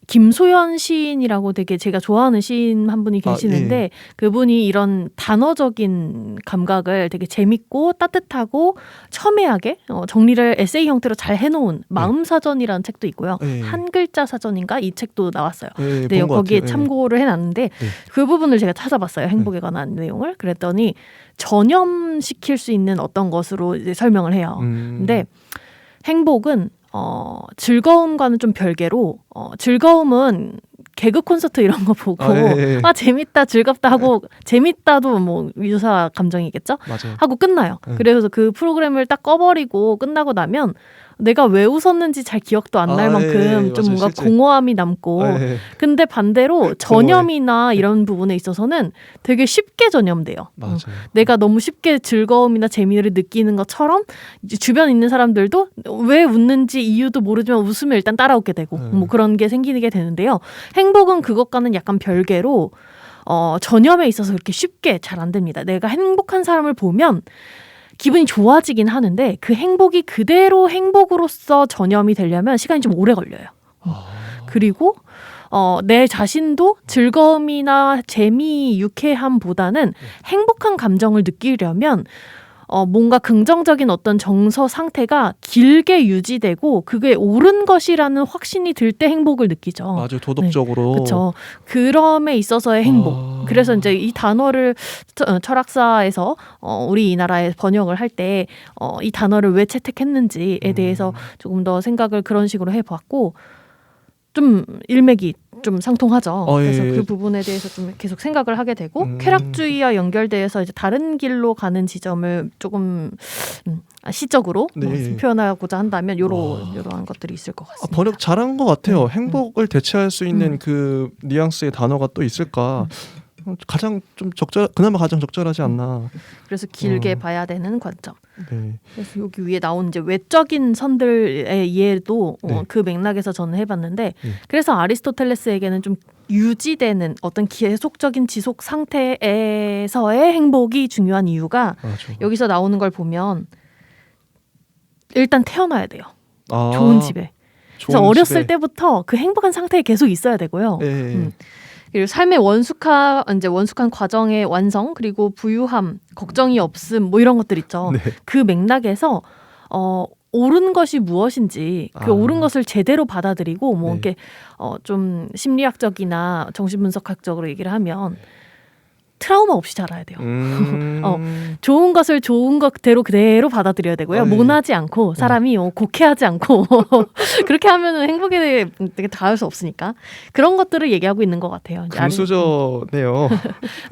김소연 시인이라고 되게 제가 좋아하는 시인 한 분이 계시는데 그분이 이런 단어적인 감각을 되게 재밌고 따뜻하고 첨예하게 정리를 에세이 형태로 잘 해놓은 마음사전이라는 책도 있고요. 한 글자 사전인가 이 책도 나왔어요. 네, 거기에 참고를 해놨는데 그 부분을 제가 찾아봤어요. 행복에 관한 내용을. 그랬더니 전염시킬 수 있는 어떤 것으로 이제 설명을 해요. 근데 행복은 즐거움과는 좀 별개로 즐거움은 개그 콘서트 이런 거 보고 재밌다 즐겁다 하고 재밌다도 뭐 유사 감정이겠죠? 맞아요. 하고 끝나요. 그래서 그 프로그램을 딱 꺼버리고 끝나고 나면 내가 왜 웃었는지 잘 기억도 안 날 만큼 좀 맞아요. 뭔가 실제. 공허함이 남고 근데 반대로 전염이나 이런 부분에 있어서는 되게 쉽게 전염돼요. 맞아요. 내가 너무 쉽게 즐거움이나 재미를 느끼는 것처럼 이제 주변에 있는 사람들도 왜 웃는지 이유도 모르지만 웃으면 일단 따라 웃게 되고 뭐 그런 게 생기게 되는데요. 행복은 그것과는 약간 별개로 전염에 있어서 그렇게 쉽게 잘 안 됩니다. 내가 행복한 사람을 보면 기분이 좋아지긴 하는데 그 행복이 그대로 행복으로서 전염이 되려면 시간이 좀 오래 걸려요. 그리고 내 자신도 즐거움이나 재미, 유쾌함보다는 행복한 감정을 느끼려면 뭔가 긍정적인 어떤 정서 상태가 길게 유지되고 그게 옳은 것이라는 확신이 들 때 행복을 느끼죠. 맞아요. 도덕적으로. 네, 그렇죠. 그럼에 있어서의 행복. 그래서 이제 이 단어를 철학사에서 우리 이 나라에 번역을 할 때 이 단어를 왜 채택했는지에 대해서 조금 더 생각을 그런 식으로 해봤고 좀 일맥이 좀 상통하죠. 그래서 그 부분에 대해서 좀 계속 생각을 하게 되고 쾌락주의와 연결돼서 이제 다른 길로 가는 지점을 조금 시적으로 표현하고자 한다면 이러한 것들이 있을 것 같습니다. 번역 잘한 것 같아요. 행복을 대체할 수 있는 그 뉘앙스의 단어가 또 있을까? 그나마 가장 적절하지 않나. 그래서 길게 봐야 되는 관점. 네. 그래서 여기 위에 나온 이제 외적인 선들의 이해도 그 맥락에서 저는 해봤는데 그래서 아리스토텔레스에게는 좀 유지되는 어떤 계속적인 지속 상태에서의 행복이 중요한 이유가 여기서 나오는 걸 보면 일단 태어나야 돼요. 좋은 집에. 그래서 어렸을 때부터 그 행복한 상태에 계속 있어야 되고요. 그리고 삶의 원숙한 과정의 완성 그리고 부유함, 걱정이 없음 뭐 이런 것들 있죠. 그 맥락에서 옳은 것이 무엇인지 그 옳은 것을 제대로 받아들이고 뭐 이렇게 좀 심리학적이나 정신분석학적으로 얘기를 하면 트라우마 없이 자라야 돼요. 좋은 것을 좋은 것대로 그대로 받아들여야 되고요. 모나지 않고 사람이 곡해하지 않고 그렇게 하면은 행복에 되게 닿을 수 없으니까 그런 것들을 얘기하고 있는 것 같아요. 금수저네요.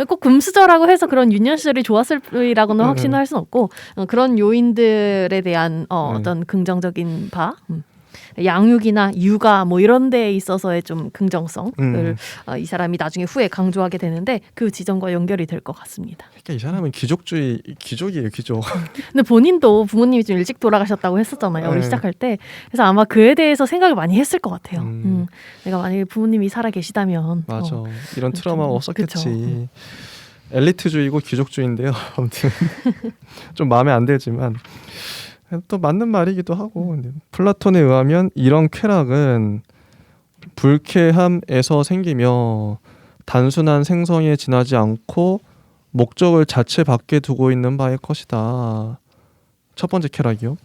꼭 금수저라고 해서 그런 유년 시절이 좋았을이라고는 확신을 할 수는 없고 그런 요인들에 대한 어떤 긍정적인 바. 양육이나 육아 뭐 이런 데에 있어서의 좀 긍정성을 이 사람이 나중에 후에 강조하게 되는데 그 지점과 연결이 될 것 같습니다. 그러니까 이 사람은 귀족이에요. 귀족. 근데 본인도 부모님이 좀 일찍 돌아가셨다고 했었잖아요. 우리 시작할 때. 그래서 아마 그에 대해서 생각을 많이 했을 것 같아요. 내가 만약에 부모님이 살아 계시다면 맞아. 이런 트라우마가 없었겠지. 엘리트주의고 귀족주의인데요. 아무튼 좀 마음에 안 들지만 또 맞는 말이기도 하고 플라톤에 의하면 이런 쾌락은 불쾌함에서 생기며 단순한 생성에 지나지 않고 목적을 자체 밖에 두고 있는 바의 것이다. 첫 번째 쾌락이요.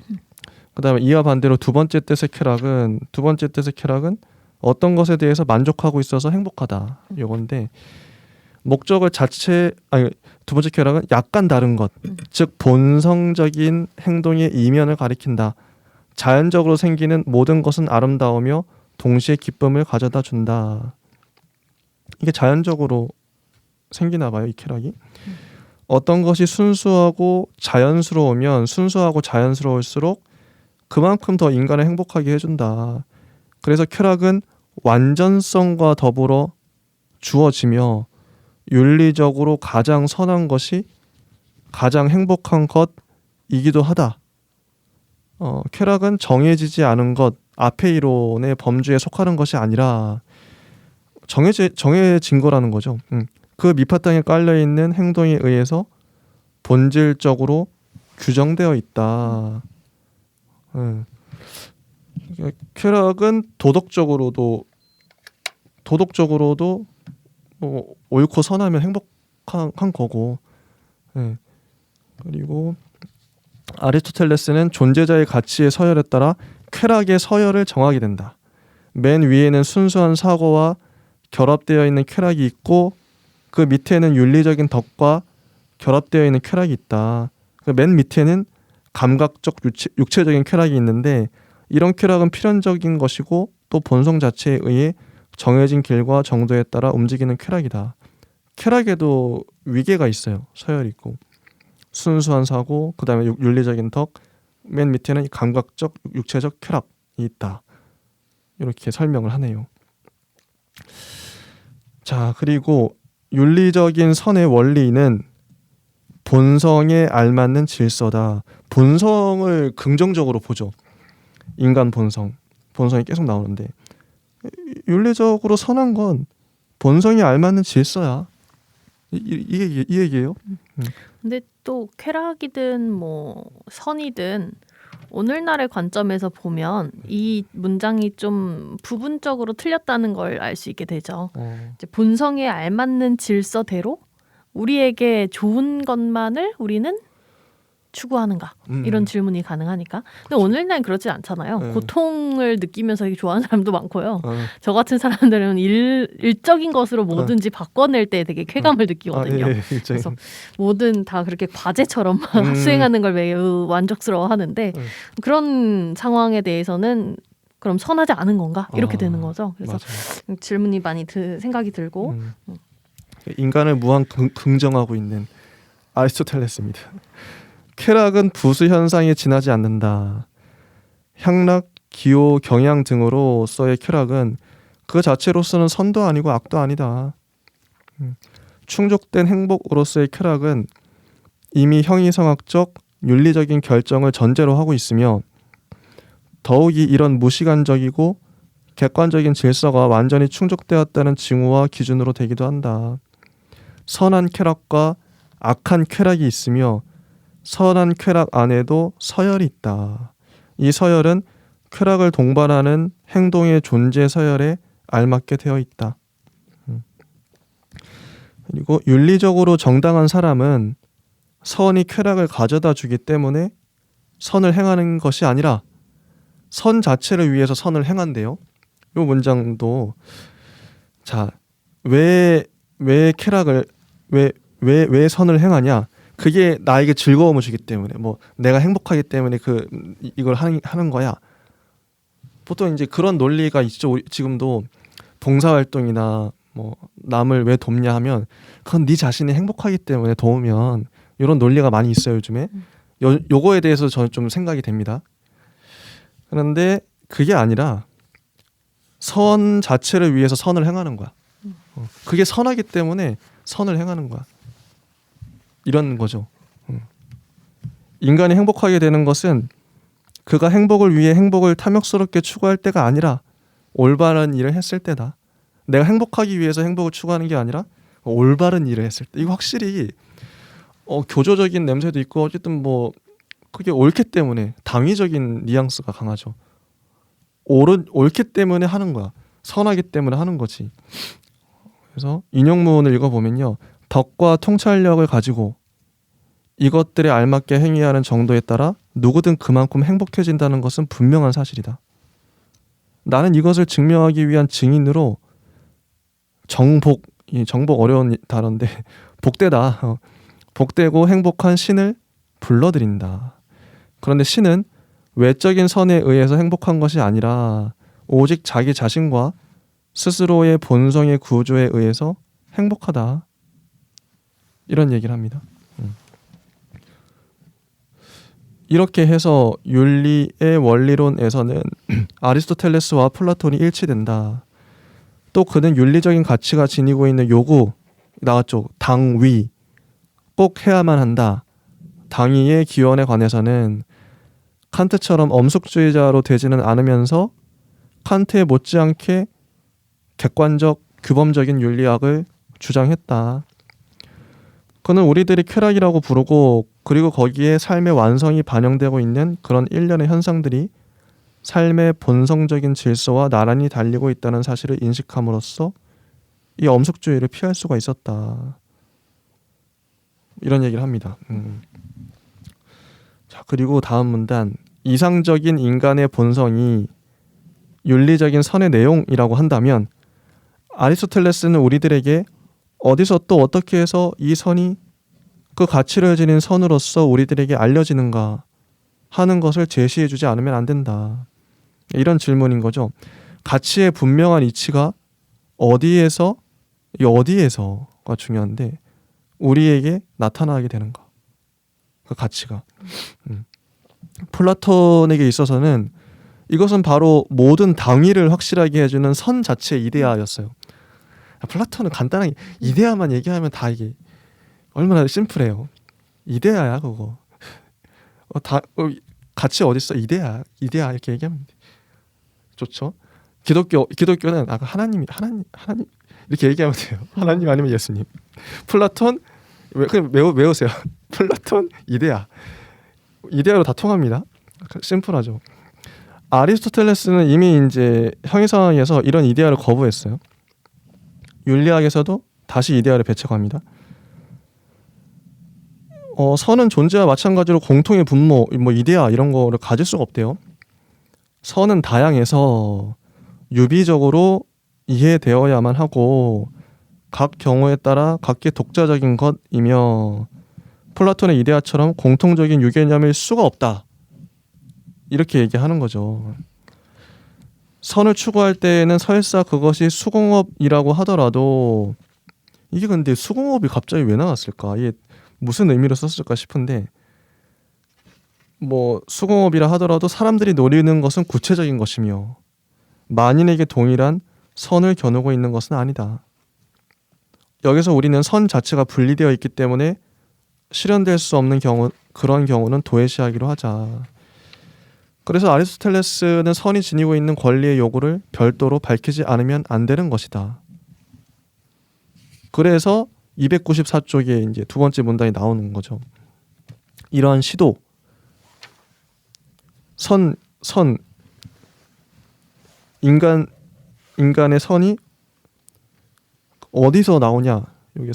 그다음에 이와 반대로 두 번째 뜻의 쾌락은 어떤 것에 대해서 만족하고 있어서 행복하다. 이건데 목적을 두 번째 쾌락은 약간 다른 것, 즉 본성적인 행동의 이면을 가리킨다. 자연적으로 생기는 모든 것은 아름다우며 동시에 기쁨을 가져다 준다. 이게 자연적으로 생기나 봐요, 이 쾌락이. 어떤 것이 순수하고 자연스러우면 순수하고 자연스러울수록 그만큼 더 인간을 행복하게 해준다. 그래서 쾌락은 완전성과 더불어 주어지며 윤리적으로 가장 선한 것이 가장 행복한 것이기도 하다. 쾌락은 정해지지 않은 것, 아페이론의 범주에 속하는 것이 아니라 정해진 거라는 거죠. 그 밑바탕에 깔려있는 행동에 의해서 본질적으로 규정되어 있다. 쾌락은 도덕적으로도 옳고 선하면 행복한 거고, 그리고 아리스토텔레스는 존재자의 가치의 서열에 따라 쾌락의 서열을 정하게 된다. 맨 위에는 순수한 사고와 결합되어 있는 쾌락이 있고 그 밑에는 윤리적인 덕과 결합되어 있는 쾌락이 있다. 그 맨 밑에는 감각적 육체적인 쾌락이 있는데 이런 쾌락은 필연적인 것이고 또 본성 자체에 의해 정해진 길과 정도에 따라 움직이는 쾌락이다. 쾌락에도 위계가 있어요. 서열이 있고 순수한 사고, 그 다음에 윤리적인 덕, 맨 밑에는 감각적, 육체적 쾌락이 있다. 이렇게 설명을 하네요. 자, 그리고 윤리적인 선의 원리는 본성에 알맞는 질서다. 본성을 긍정적으로 보죠. 인간 본성이 계속 나오는데 윤리적으로 선한 건 본성에 알맞는 질서야. 이 얘기예요. 근데 또 쾌락이든 뭐 선이든 오늘날의 관점에서 보면 이 문장이 좀 부분적으로 틀렸다는 걸 알 수 있게 되죠. 이제 본성에 알맞는 질서대로 우리에게 좋은 것만을 우리는 추구하는가? 이런 질문이 가능하니까. 근데 오늘날 그렇지 않잖아요. 고통을 느끼면서 이게 좋아하는 사람도 많고요. 저 같은 사람들은 일적인 것으로 뭐든지 바꿔낼 때 되게 쾌감을 느끼거든요. 그래서 뭐든 다 그렇게 과제처럼 수행하는 걸 매우 만족스러워하는데 그런 상황에 대해서는 그럼 선하지 않은 건가? 이렇게 되는 거죠. 그래서 맞아요. 질문이 많이 생각이 들고 인간을 무한 긍정하고 있는 아리스토텔레스입니다. 쾌락은 부수 현상에 지나지 않는다. 향락, 기호, 경향 등으로서의 쾌락은 그 자체로서는 선도 아니고 악도 아니다. 충족된 행복으로서의 쾌락은 이미 형이성학적, 윤리적인 결정을 전제로 하고 있으며 더욱이 이런 무시간적이고 객관적인 질서가 완전히 충족되었다는 징후와 기준으로 되기도 한다. 선한 쾌락과 악한 쾌락이 있으며 선한 쾌락 안에도 서열이 있다. 이 서열은 쾌락을 동반하는 행동의 존재 서열에 알맞게 되어 있다. 그리고 윤리적으로 정당한 사람은 선이 쾌락을 가져다 주기 때문에 선을 행하는 것이 아니라 선 자체를 위해서 선을 행한대요. 이 문장도 자, 왜 쾌락을 왜 선을 행하냐? 그게 나에게 즐거움을 주기 때문에 뭐 내가 행복하기 때문에 이걸 하는 거야. 보통 이제 그런 논리가 있죠. 지금도 봉사활동이나 뭐 남을 왜 돕냐 하면 그건 네 자신이 행복하기 때문에 도우면 이런 논리가 많이 있어요 요즘에. 요거에 대해서 저는 좀 생각이 됩니다. 그런데 그게 아니라 선 자체를 위해서 선을 행하는 거야. 그게 선하기 때문에 선을 행하는 거야. 이런 거죠. 인간이 행복하게 되는 것은 그가 행복을 위해 행복을 탐욕스럽게 추구할 때가 아니라 올바른 일을 했을 때다. 내가 행복하기 위해서 행복을 추구하는 게 아니라 올바른 일을 했을 때. 이거 확실히 교조적인 냄새도 있고 어쨌든 뭐 그게 옳기 때문에 당위적인 뉘앙스가 강하죠. 옳기 때문에 하는 거야. 선하기 때문에 하는 거지. 그래서 인용문을 읽어보면요. 덕과 통찰력을 가지고 이것들에 알맞게 행위하는 정도에 따라 누구든 그만큼 행복해진다는 것은 분명한 사실이다. 나는 이것을 증명하기 위한 증인으로 정복 어려운 단어인데 복되다. 복되고 행복한 신을 불러들인다. 그런데 신은 외적인 선에 의해서 행복한 것이 아니라 오직 자기 자신과 스스로의 본성의 구조에 의해서 행복하다. 이런 얘기를 합니다. 이렇게 해서 윤리의 원리론에서는 아리스토텔레스와 플라톤이 일치된다. 또 그는 윤리적인 가치가 지니고 있는 요구, 나왔죠. 당위, 꼭 해야만 한다. 당위의 기원에 관해서는 칸트처럼 엄숙주의자로 되지는 않으면서 칸트에 못지않게 객관적, 규범적인 윤리학을 주장했다. 그는 우리들이 쾌락이라고 부르고 그리고 거기에 삶의 완성이 반영되고 있는 그런 일련의 현상들이 삶의 본성적인 질서와 나란히 달리고 있다는 사실을 인식함으로써 이 엄숙주의를 피할 수가 있었다. 이런 얘기를 합니다. 자, 그리고 다음 문단. 이상적인 인간의 본성이 윤리적인 선의 내용이라고 한다면 아리스토텔레스는 우리들에게 어디서 또 어떻게 해서 이 선이 그 가치를 지닌 선으로서 우리들에게 알려지는가 하는 것을 제시해주지 않으면 안 된다. 이런 질문인 거죠. 가치의 분명한 이치가 어디에서가 중요한데 우리에게 나타나게 되는가? 그 가치가. 플라톤에게 있어서는 이것은 바로 모든 당위를 확실하게 해주는 선 자체의 이데아였어요. 플라톤은 간단하게 이데아만 얘기하면 다 이게 얼마나 심플해요. 이데아야 그거. 가치 어딨어? 이데아 이렇게 얘기하면 돼. 좋죠. 기독교는 하나님 이렇게 얘기하면 돼요. 하나님 아니면 예수님. 플라톤 그냥 외우세요. 플라톤 이데아로 다 통합니다. 심플하죠. 아리스토텔레스는 이미 이제 형이상학에서 이런 이데아를 거부했어요. 윤리학에서도 다시 이데아를 배척합니다. 선은 존재와 마찬가지로 공통의 분모, 뭐 이데아 이런 거를 가질 수가 없대요. 선은 다양해서 유비적으로 이해되어야만 하고 각 경우에 따라 각기 독자적인 것이며 플라톤의 이데아처럼 공통적인 유개념일 수가 없다. 이렇게 얘기하는 거죠. 선을 추구할 때에는 설사 그것이 수공업이라고 하더라도 이게 근데 수공업이 갑자기 왜 나왔을까? 이게 무슨 의미로 썼을까 싶은데 뭐 수공업이라 하더라도 사람들이 노리는 것은 구체적인 것이며 만인에게 동일한 선을 겨누고 있는 것은 아니다. 여기서 우리는 선 자체가 분리되어 있기 때문에 실현될 수 없는 경우 그런 경우는 도외시하기로 하자. 그래서 아리스토텔레스는 선이 지니고 있는 권리의 요구를 별도로 밝히지 않으면 안 되는 것이다. 그래서 294쪽에 이제 두 번째 문단이 나오는 거죠. 이러한 시도 인간의 선이 어디서 나오냐? 여기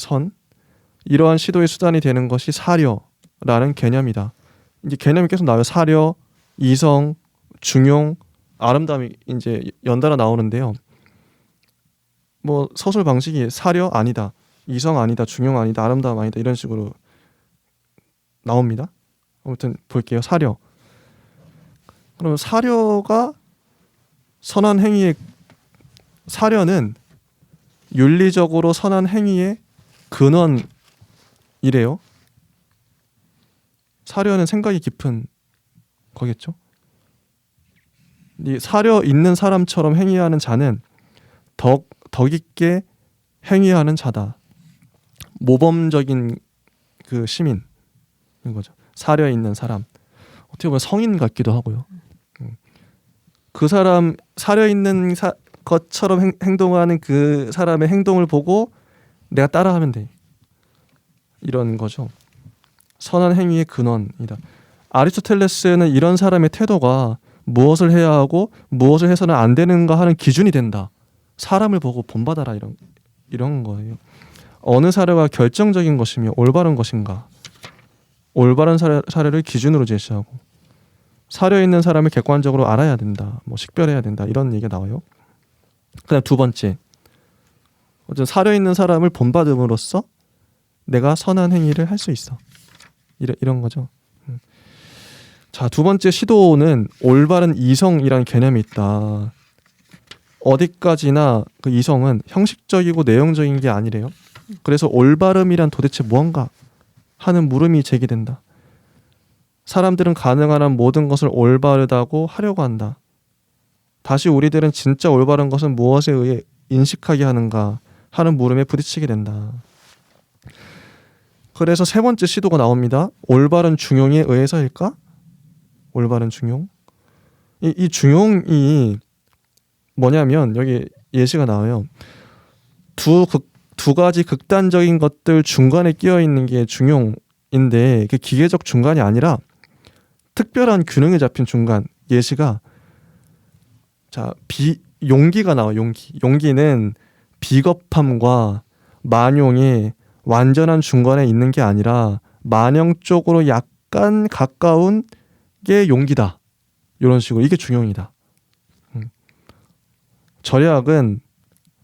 이러한 시도의 수단이 되는 것이 사려라는 개념이다. 이제 개념이 계속 나와요. 사려, 이성, 중용, 아름다움이 이제 연달아 나오는데요. 뭐 서술 방식이 사려 아니다, 이성 아니다, 중용 아니다, 아름다움 아니다 이런 식으로 나옵니다. 아무튼 볼게요. 사려. 그럼 사려가 선한 행위의 사려는 윤리적으로 선한 행위의 근원이래요. 사려는 생각이 깊은 거겠죠. 이 사려 있는 사람처럼 행위하는 자는 덕 있게 행위하는 자다. 모범적인 그 시민인 거죠. 사려 있는 사람. 어떻게 보면 성인 같기도 하고요. 그 사람 사려 있는 것처럼 행동하는 그 사람의 행동을 보고 내가 따라하면 돼. 이런 거죠. 선한 행위의 근원이다. 아리스토텔레스는 이런 사람의 태도가 무엇을 해야 하고 무엇을 해서는 안 되는가 하는 기준이 된다. 사람을 보고 본받아라 이런 거예요. 어느 사례가 결정적인 것이며 올바른 것인가. 올바른 사례를 기준으로 제시하고 사려 있는 사람을 객관적으로 알아야 된다. 뭐 식별해야 된다. 이런 얘기가 나와요. 그다음 두 번째. 사려 있는 사람을 본받음으로써 내가 선한 행위를 할 수 있어. 이런 거죠. 자, 두 번째 시도는 올바른 이성이라는 개념이 있다. 어디까지나 그 이성은 형식적이고 내용적인 게 아니래요. 그래서 올바름이란 도대체 무언가 하는 물음이 제기된다. 사람들은 가능한 한 모든 것을 올바르다고 하려고 한다. 다시 우리들은 진짜 올바른 것은 무엇에 의해 인식하게 하는가 하는 물음에 부딪히게 된다. 그래서 세 번째 시도가 나옵니다. 올바른 중용에 의해서일까? 올바른 중용? 이 중용이 뭐냐면 여기 예시가 나와요. 두 가지 극단적인 것들 중간에 끼어 있는 게 중용인데 그 기계적 중간이 아니라 특별한 균형에 잡힌 중간. 예시가 용기가 나와. 용기는 비겁함과 만용의 완전한 중간에 있는 게 아니라 만용 쪽으로 약간 가까운 게 용기다. 이런 식으로 이게 중용이다. 절약은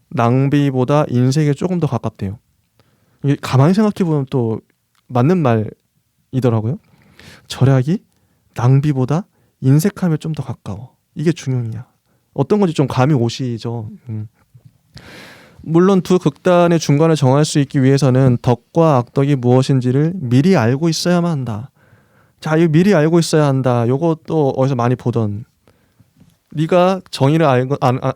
낭비보다 인색에 조금 더 가깝대요. 이게 가만히 생각해보면 또 맞는 말이더라고요. 절약이 낭비보다 인색함에 좀 더 가까워. 이게 중용이야. 어떤 건지 좀 감이 오시죠. 물론 두 극단의 중간을 정할 수 있기 위해서는 덕과 악덕이 무엇인지를 미리 알고 있어야만 한다. 자, 이 미리 알고 있어야 한다. 요것도 어디서 많이 보던. 네가 정의를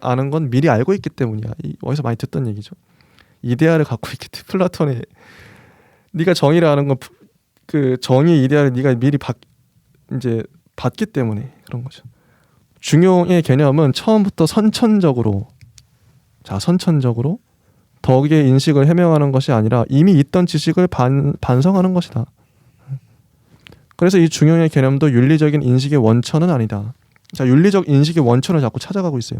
아는 건 미리 알고 있기 때문이야. 어디서 많이 듣던 얘기죠. 이데아를 갖고 있기 때문에 플라톤의 네가 정의를 아는 건 그 정의 이데아를 네가 미리 이제 받기 때문에 그런 거죠. 중용의 개념은 처음부터 선천적으로 덕의 인식을 해명하는 것이 아니라 이미 있던 지식을 반성하는 것이다. 그래서 이 중용의 개념도 윤리적인 인식의 원천은 아니다. 자, 윤리적 인식의 원천을 자꾸 찾아가고 있어요.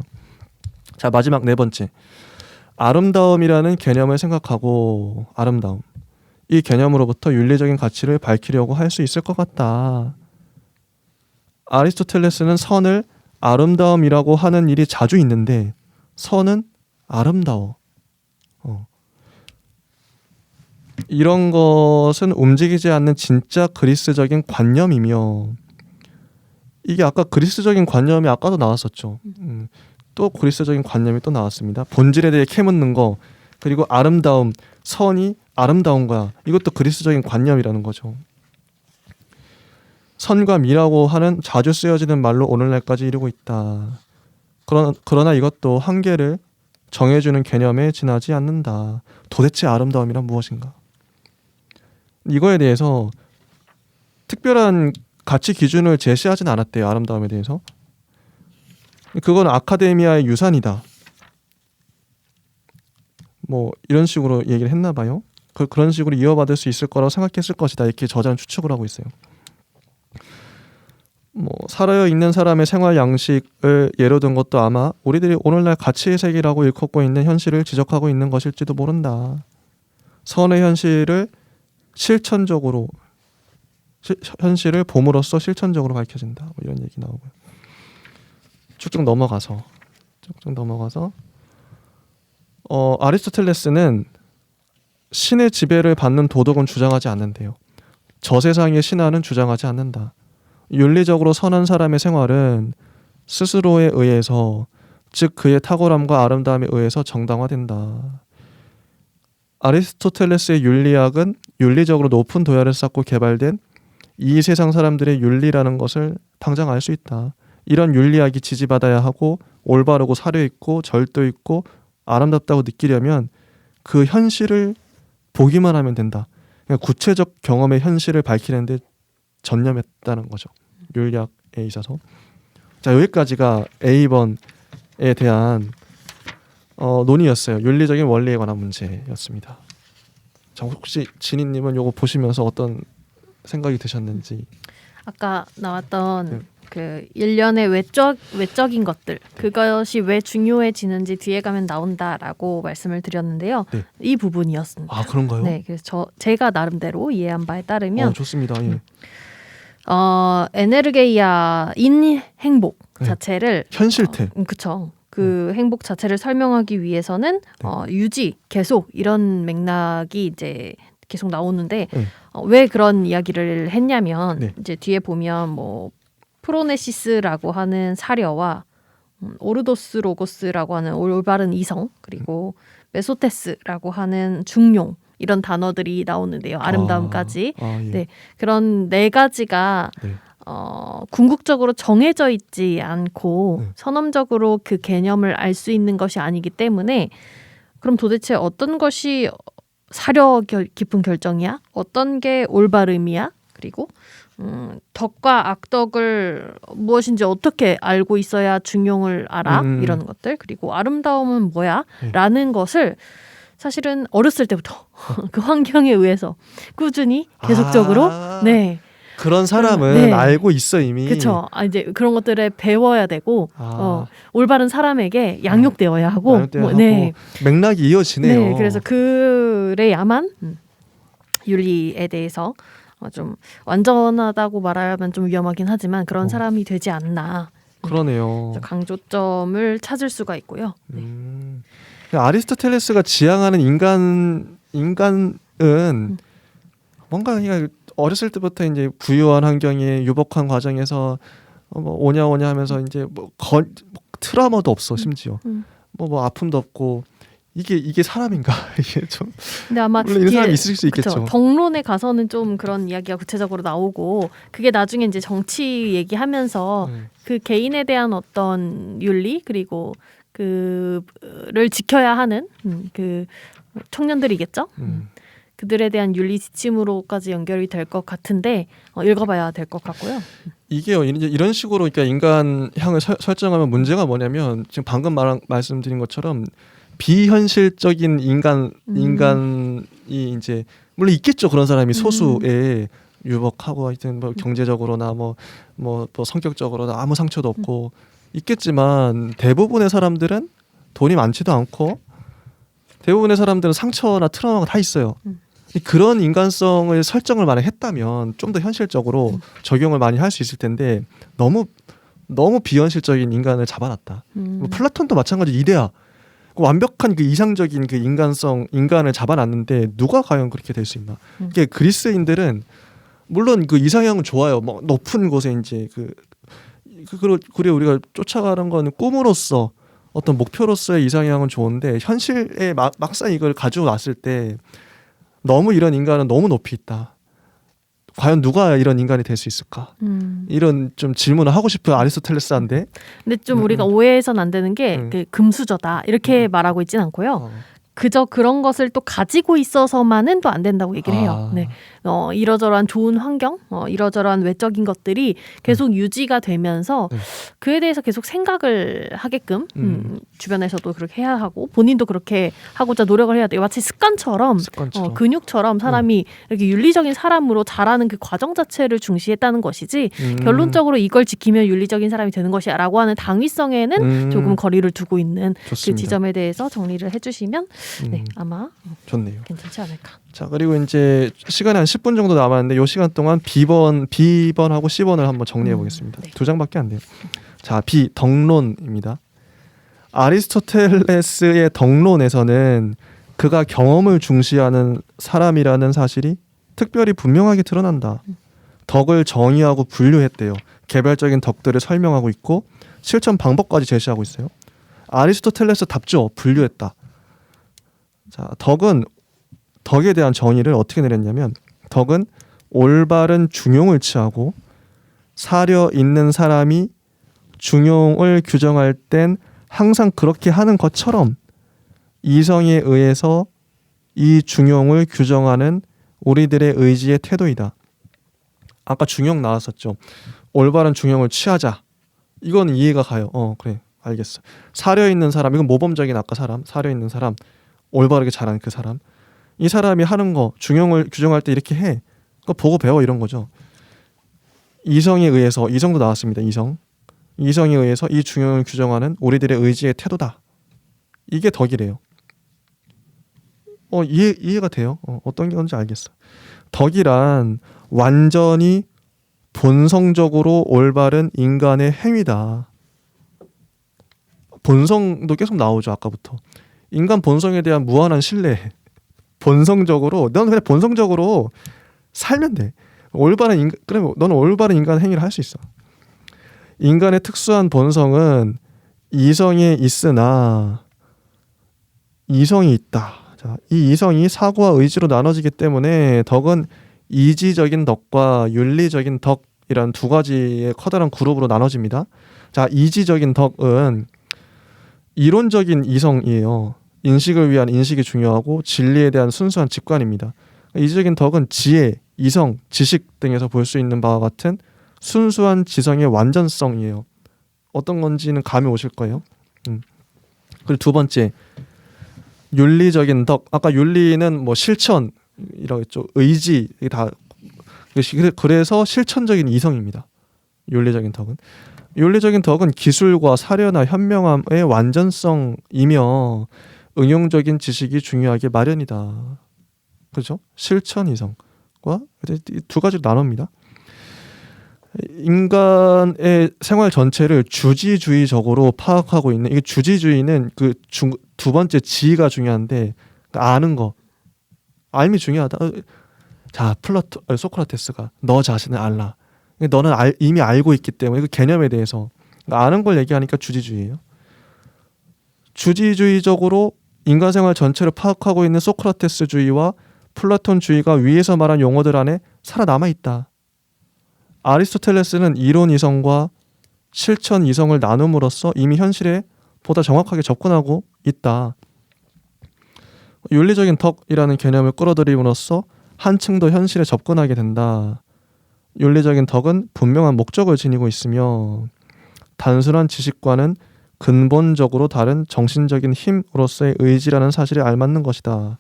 자, 마지막 네 번째. 아름다움이라는 개념을 생각하고 아름다움. 이 개념으로부터 윤리적인 가치를 밝히려고 할 수 있을 것 같다. 아리스토텔레스는 선을 아름다움이라고 하는 일이 자주 있는데 선은 아름다워. 이런 것은 움직이지 않는 진짜 그리스적인 관념이며 이게 아까 그리스적인 관념이 아까도 나왔었죠. 또 그리스적인 관념이 또 나왔습니다. 본질에 대해 캐묻는 거 그리고 아름다움, 선이 아름다운 거야. 이것도 그리스적인 관념이라는 거죠. 선과 미라고 하는 자주 쓰여지는 말로 오늘날까지 이르고 있다. 그러나 이것도 한계를 정해주는 개념에 지나지 않는다. 도대체 아름다움이란 무엇인가? 이거에 대해서 특별한 가치 기준을 제시하진 않았대요. 아름다움에 대해서. 그건 아카데미아의 유산이다. 뭐 이런 식으로 얘기를 했나 봐요. 그런 식으로 이어받을 수 있을 거라고 생각했을 것이다. 이렇게 저자는 추측을 하고 있어요. 뭐 살아 있는 사람의 생활 양식을 예로 든 것도 아마 우리들이 오늘날 가치의 세계라고 일컫고 있는 현실을 지적하고 있는 것일지도 모른다. 선의 현실을 실천적으로 현실을 봄으로써 실천적으로 밝혀진다. 뭐 이런 얘기 나오고요. 쭉쭉 넘어가서 아리스토텔레스는 신의 지배를 받는 도덕은 주장하지 않는데요. 저세상의 신화는 주장하지 않는다. 윤리적으로 선한 사람의 생활은 스스로에 의해서 즉 그의 탁월함과 아름다움에 의해서 정당화된다. 아리스토텔레스의 윤리학은 윤리적으로 높은 도야를 쌓고 개발된 이 세상 사람들의 윤리라는 것을 당장 알 수 있다. 이런 윤리학이 지지받아야 하고 올바르고 사려있고 절도 있고 아름답다고 느끼려면 그 현실을 보기만 하면 된다. 그러니까 구체적 경험의 현실을 밝히는 데 전념했다는 거죠. 윤리학에 있어서. 자, 여기까지가 A번에 대한 논의였어요. 윤리적인 원리에 관한 문제였습니다. 자, 혹시 진희님은 이거 보시면서 어떤 생각이 드셨는지. 아까 나왔던 그 일련의 외적인 것들 그것이 왜 중요해지는지 뒤에 가면 나온다라고 말씀을 드렸는데요. 네. 이 부분이었습니다. 아, 그런가요? 네, 그래서 제가 나름대로 이해한 바에 따르면 좋습니다. 예. 에네르게이아인 행복 네. 자체를 현실태. 그쵸. 그 행복 자체를 설명하기 위해서는 유지, 계속 이런 맥락이 이제 계속 나오는데 왜 그런 이야기를 했냐면 이제 뒤에 보면 뭐 프로네시스라고 하는 사려와 오르도스 로고스라고 하는 올바른 이성 그리고 메소테스라고 하는 중용 이런 단어들이 나오는데요. 아름다움까지. 예. 네, 그런 네 가지가 궁극적으로 정해져 있지 않고 선언적으로 그 개념을 알 수 있는 것이 아니기 때문에 그럼 도대체 어떤 것이 사려 깊은 결정이야? 어떤 게 올바름이야? 그리고 덕과 악덕을 무엇인지 어떻게 알고 있어야 중용을 알아? 이런 것들. 그리고 아름다움은 뭐야? 라는 것을 사실은 어렸을 때부터 그 환경에 의해서 꾸준히 계속적으로 그런 사람은 알고 있어 이미. 그렇죠. 이제 그런 것들을 배워야 되고 올바른 사람에게 양육되어야 하고, 맥락이 이어지네요. 네, 그래서 그래야만 윤리에 대해서 좀 완전하다고 말하면 좀 위험하긴 하지만 그런 사람이 되지 않나. 그러네요. 강조점을 찾을 수가 있고요. 아리스토텔레스가 지향하는 인간은 뭔가 그냥 어렸을 때부터 이제 부유한 환경에 유복한 과정에서 뭐 오냐 오냐 하면서 이제 뭐 트라우마도 없어 심지어 뭐 아픔도 없고 이게 사람인가 이게 좀 근데 아마 물론 이런 사람이 있을 수 있겠죠. 그쵸. 덕론에 가서는 좀 그런 이야기가 구체적으로 나오고 그게 나중에 이제 정치 얘기하면서 그 개인에 대한 어떤 윤리 그리고 그를 지켜야 하는 그 청년들이겠죠. 그들에 대한 윤리 지침으로까지 연결이 될 것 같은데 읽어봐야 될 것 같고요. 이게요 이제 이런 식으로 그러니까 인간향을 설정하면 문제가 뭐냐면 지금 방금 말씀드린 것처럼 비현실적인 인간이 이제 물론 있겠죠 그런 사람이 소수에 유복하고 하여튼 뭐 경제적으로나 뭐 성격적으로나 아무 상처도 없고 있겠지만 대부분의 사람들은 돈이 많지도 않고 대부분의 사람들은 상처나 트라우마가 다 있어요. 그런 인간성을 설정을 만약 했다면 좀 더 현실적으로 적용을 많이 할 수 있을 텐데 너무 비현실적인 인간을 잡아놨다. 뭐 플라톤도 마찬가지 이데아 완벽한 그 이상적인 그 인간을 잡아놨는데 누가 과연 그렇게 될 수 있나? 이게 그리스인들은 물론 그 이상형은 좋아요. 뭐 높은 곳에 이제 그래 우리가 쫓아가는 건 꿈으로서 어떤 목표로서의 이상형은 좋은데 현실에 막상 이걸 가지고 왔을 때 너무 이런 인간은 너무 높이 있다. 과연 누가 이런 인간이 될 수 있을까? 이런 좀 질문을 하고 싶은 아리스토텔레스한데. 근데 좀 우리가 오해해서는 안 되는 게 그 금수저다 이렇게 말하고 있진 않고요. 그저 그런 것을 또 가지고 있어서만은 또 안 된다고 얘기를 해요. 네. 이러저러한 좋은 환경, 이러저러한 외적인 것들이 계속 유지가 되면서 그에 대해서 계속 생각을 하게끔 주변에서도 그렇게 해야 하고 본인도 그렇게 하고자 노력을 해야 돼요. 마치 습관처럼. 근육처럼 사람이 이렇게 윤리적인 사람으로 자라는 그 과정 자체를 중시했다는 것이지 결론적으로 이걸 지키면 윤리적인 사람이 되는 것이야 라고 하는 당위성에는 조금 거리를 두고 있는 좋습니다. 그 지점에 대해서 정리를 해주시면 네, 아마 좋네요. 괜찮지 않을까. 자 그리고 이제 시간이 한 10분 정도 남았는데 이 시간 동안 B번하고 C번을 한번 정리해 보겠습니다. 네. 2장밖에 안 돼요. 자 B 덕론입니다. 아리스토텔레스의 덕론에서는 그가 경험을 중시하는 사람이라는 사실이 특별히 분명하게 드러난다. 덕을 정의하고 분류했대요. 개별적인 덕들을 설명하고 있고 실천 방법까지 제시하고 있어요. 아리스토텔레스답죠. 분류했다. 자, 덕에 대한 정의를 어떻게 내렸냐면 덕은 올바른 중용을 취하고 사려 있는 사람이 중용을 규정할 땐 항상 그렇게 하는 것처럼 이성에 의해서 이 중용을 규정하는 우리들의 의지의 태도이다. 아까 중용 나왔었죠. 올바른 중용을 취하자. 이건 이해가 가요. 그래. 알겠어. 사려 있는 사람, 이건 모범적인 아까 사람, 사려 있는 사람, 올바르게 잘하는 그 사람. 이 사람이 하는 거, 중용을 규정할 때 이렇게 해. 그거 보고 배워 이런 거죠. 이성에 의해서, 이성도 나왔습니다. 이성에 의해서 이 중용을 규정하는 우리들의 의지의 태도다. 이게 덕이래요. 이해가 돼요. 어떤 게 뭔지 알겠어. 덕이란 완전히 본성적으로 올바른 인간의 행위다. 본성도 계속 나오죠. 아까부터. 인간 본성에 대한 무한한 신뢰. 본성적으로 넌 그냥 본성적으로 살면 돼. 그래 너는 올바른 인간 행위를 할 수 있어. 인간의 특수한 본성은 이성에 있으나 이성이 있다. 자, 이 이성이 사고와 의지로 나눠지기 때문에 덕은 이지적인 덕과 윤리적인 덕이란 두 가지의 커다란 그룹으로 나눠집니다. 자, 이지적인 덕은 이론적인 이성이에요. 인식을 위한 인식이 중요하고 진리에 대한 순수한 직관입니다. 이지적인 덕은 지혜, 이성, 지식 등에서 볼 수 있는 바와 같은 순수한 지성의 완전성이에요. 어떤 건지는 감이 오실 거예요. 그리고 두 번째, 윤리적인 덕. 아까 윤리는 뭐 실천이라고 했죠. 의지 다. 그래서 실천적인 이성입니다. 윤리적인 덕은 기술과 사려나 현명함의 완전성이며 응용적인 지식이 중요하게 마련이다. 그렇죠? 실천 이성과 두 가지로 나눕니다. 인간의 생활 전체를 주지주의적으로 파악하고 있는 이게 주지주의는 그 두 번째 지가 중요한데 아는 거 알미 중요하다. 자 소크라테스가 너 자신을 알라. 너는 이미 알고 있기 때문에 그 개념에 대해서 아는 걸 얘기하니까 주지주의예요. 주지주의적으로 인간 생활 전체를 파악하고 있는 소크라테스주의와 플라톤주의가 위에서 말한 용어들 안에 살아남아 있다. 아리스토텔레스는 이론 이성과 실천 이성을 나눔으로써 이미 현실에 보다 정확하게 접근하고 있다. 윤리적인 덕이라는 개념을 끌어들임으로써 한층 더 현실에 접근하게 된다. 윤리적인 덕은 분명한 목적을 지니고 있으며 단순한 지식과는 근본적으로 다른 정신적인 힘으로서의 의지라는 사실에 알맞는 것이다.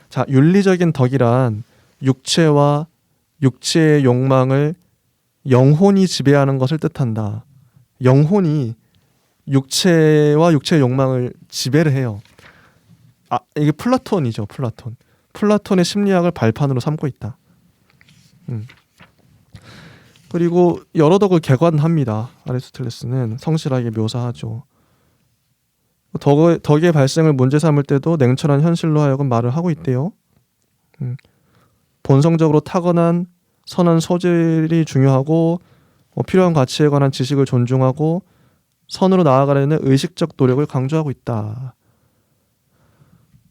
자, 윤리적인 덕이란 육체와 육체의 욕망을 영혼이 지배하는 것을 뜻한다. 영혼이 육체와 육체의 욕망을 지배를 해요. 이게 플라톤이죠. 플라톤의 심리학을 발판으로 삼고 있다. 그리고 여러 덕을 개관합니다. 아리스토텔레스는 성실하게 묘사하죠. 덕의 발생을 문제 삼을 때도 냉철한 현실로 하여금 말을 하고 있대요. 본성적으로 타고난 선한 소질이 중요하고 필요한 가치에 관한 지식을 존중하고 선으로 나아가려는 의식적 노력을 강조하고 있다.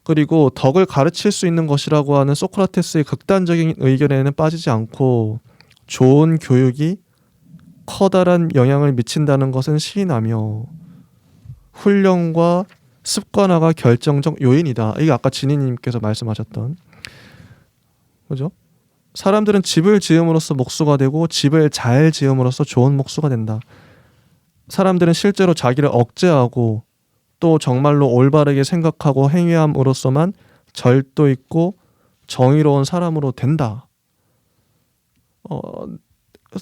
그리고 덕을 가르칠 수 있는 것이라고 하는 소크라테스의 극단적인 의견에는 빠지지 않고 좋은 교육이 커다란 영향을 미친다는 것은 시인하며 훈련과 습관화가 결정적 요인이다. 이게 아까 진희님께서 말씀하셨던 그죠? 사람들은 집을 지음으로써 목수가 되고 집을 잘 지음으로써 좋은 목수가 된다. 사람들은 실제로 자기를 억제하고 또 정말로 올바르게 생각하고 행위함으로써만 절도 있고 정의로운 사람으로 된다.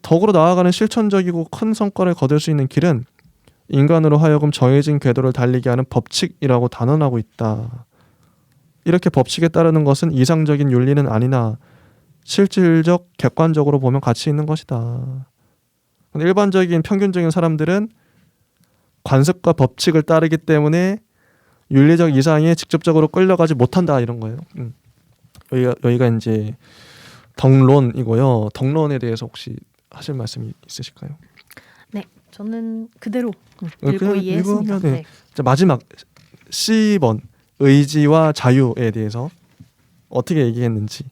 덕으로 나아가는 실천적이고 큰 성과를 거둘 수 있는 길은 인간으로 하여금 정해진 궤도를 달리게 하는 법칙이라고 단언하고 있다. 이렇게 법칙에 따르는 것은 이상적인 윤리는 아니나 실질적 객관적으로 보면 가치 있는 것이다. 일반적인 평균적인 사람들은 관습과 법칙을 따르기 때문에 윤리적 이상에 직접적으로 끌려가지 못한다 이런 거예요. 여기가 이제 덕론이고요. 덕론에 대해서 혹시 하실 말씀이 있으실까요? 네, 저는 그대로 읽고 이해했습니다. 네. 마지막 C번 의지와 자유에 대해서 어떻게 얘기했는지.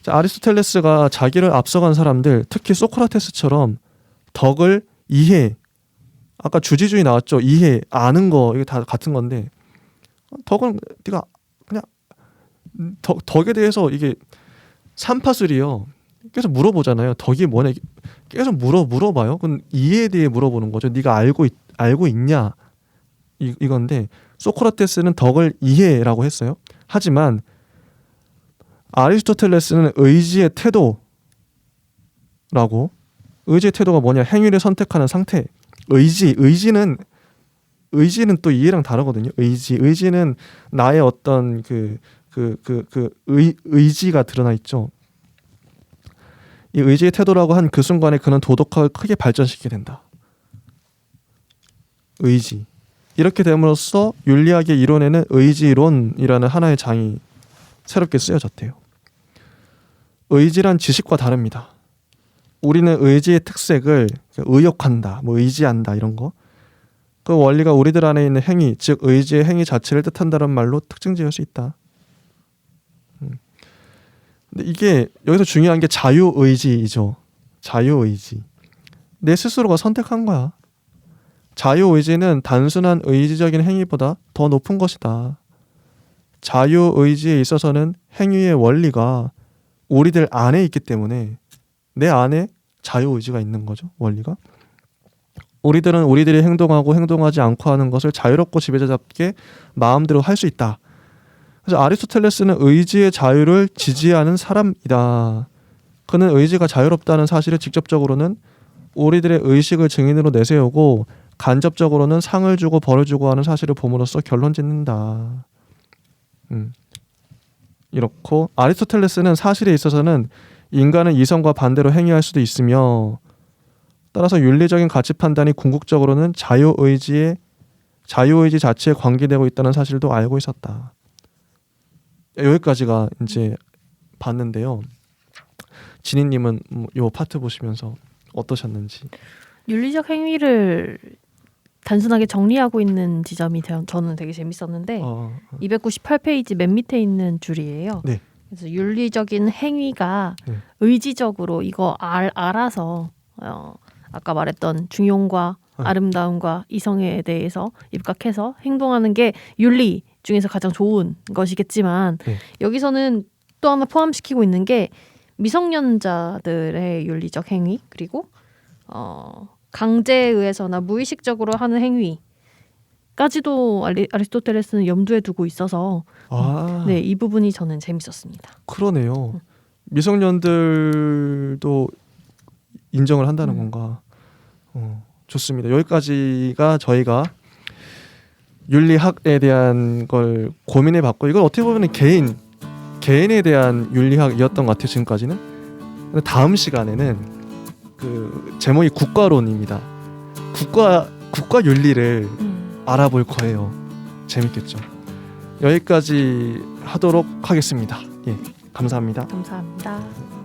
자, 아리스토텔레스가 자기를 앞서간 사람들, 특히 소크라테스처럼 덕을 이해, 아까 주지주의 나왔죠. 이해, 아는 거 이게 다 같은 건데 덕은 네가 그냥 덕에 대해서 이게 삼파술이요. 계속 물어보잖아요. 덕이 뭐냐 계속 물어봐요. 그럼 이해에 대해 물어보는 거죠. 네가 알고 있냐 이건데 소크라테스는 덕을 이해라고 했어요. 하지만 아리스토텔레스는 의지의 태도라고 의지의 태도가 뭐냐 행위를 선택하는 상태. 의지는 또 이해랑 다르거든요. 의지는 나의 어떤 의지가 드러나 있죠. 이 의지의 태도라고 한 그 순간에 그는 도덕학을 크게 발전시키게 된다. 의지. 이렇게 됨으로써 윤리학의 이론에는 의지론이라는 하나의 장이 새롭게 쓰여졌대요. 의지란 지식과 다릅니다. 우리는 의지의 특색을 의욕한다, 의지한다 이런 거. 그 원리가 우리들 안에 있는 행위, 즉 의지의 행위 자체를 뜻한다는 말로 특징 지을 수 있다. 근데 이게 여기서 중요한 게 자유의지이죠. 자유의지. 내 스스로가 선택한 거야. 자유의지는 단순한 의지적인 행위보다 더 높은 것이다. 자유의지에 있어서는 행위의 원리가 우리들 안에 있기 때문에 내 안에 자유의지가 있는 거죠. 원리가. 우리들은 우리들이 행동하고 행동하지 않고 하는 것을 자유롭고 지배자답게 마음대로 할 수 있다. 그래서 아리스토텔레스는 의지의 자유를 지지하는 사람이다. 그는 의지가 자유롭다는 사실을 직접적으로는 우리들의 의식을 증인으로 내세우고 간접적으로는 상을 주고 벌을 주고 하는 사실을 봄으로써 결론 짓는다. 이렇고 아리스토텔레스는 사실에 있어서는 인간은 이성과 반대로 행위할 수도 있으며 따라서 윤리적인 가치 판단이 궁극적으로는 자유의지 자체에 관계되고 있다는 사실도 알고 있었다. 여기까지가 이제 봤는데요. 진희님은 이 파트 보시면서 어떠셨는지. 윤리적 행위를 단순하게 정리하고 있는 지점이 저는 되게 재밌었는데 298페이지 맨 밑에 있는 줄이에요. 네. 그래서 윤리적인 행위가 네. 의지적으로 이거 알아서 아까 말했던 중용과 아름다움과 이성에 대해서 입각해서 행동하는 게 윤리 중에서 가장 좋은 것이겠지만 네. 여기서는 또 하나 포함시키고 있는 게 미성년자들의 윤리적 행위 그리고 강제에 의해서나 무의식적으로 하는 행위까지도 아리스토텔레스는 염두에 두고 있어서 네, 이 부분이 저는 재밌었습니다. 그러네요. 미성년들도 인정을 한다는 건가. 좋습니다. 여기까지가 저희가 윤리학에 대한 걸 고민해봤고 이걸 어떻게 보면 개인에 대한 윤리학이었던 것 같아요. 지금까지는. 다음 시간에는 그 제목이 국가론입니다. 국가 윤리를 알아볼 거예요. 재밌겠죠. 여기까지 하도록 하겠습니다. 예, 감사합니다. 감사합니다.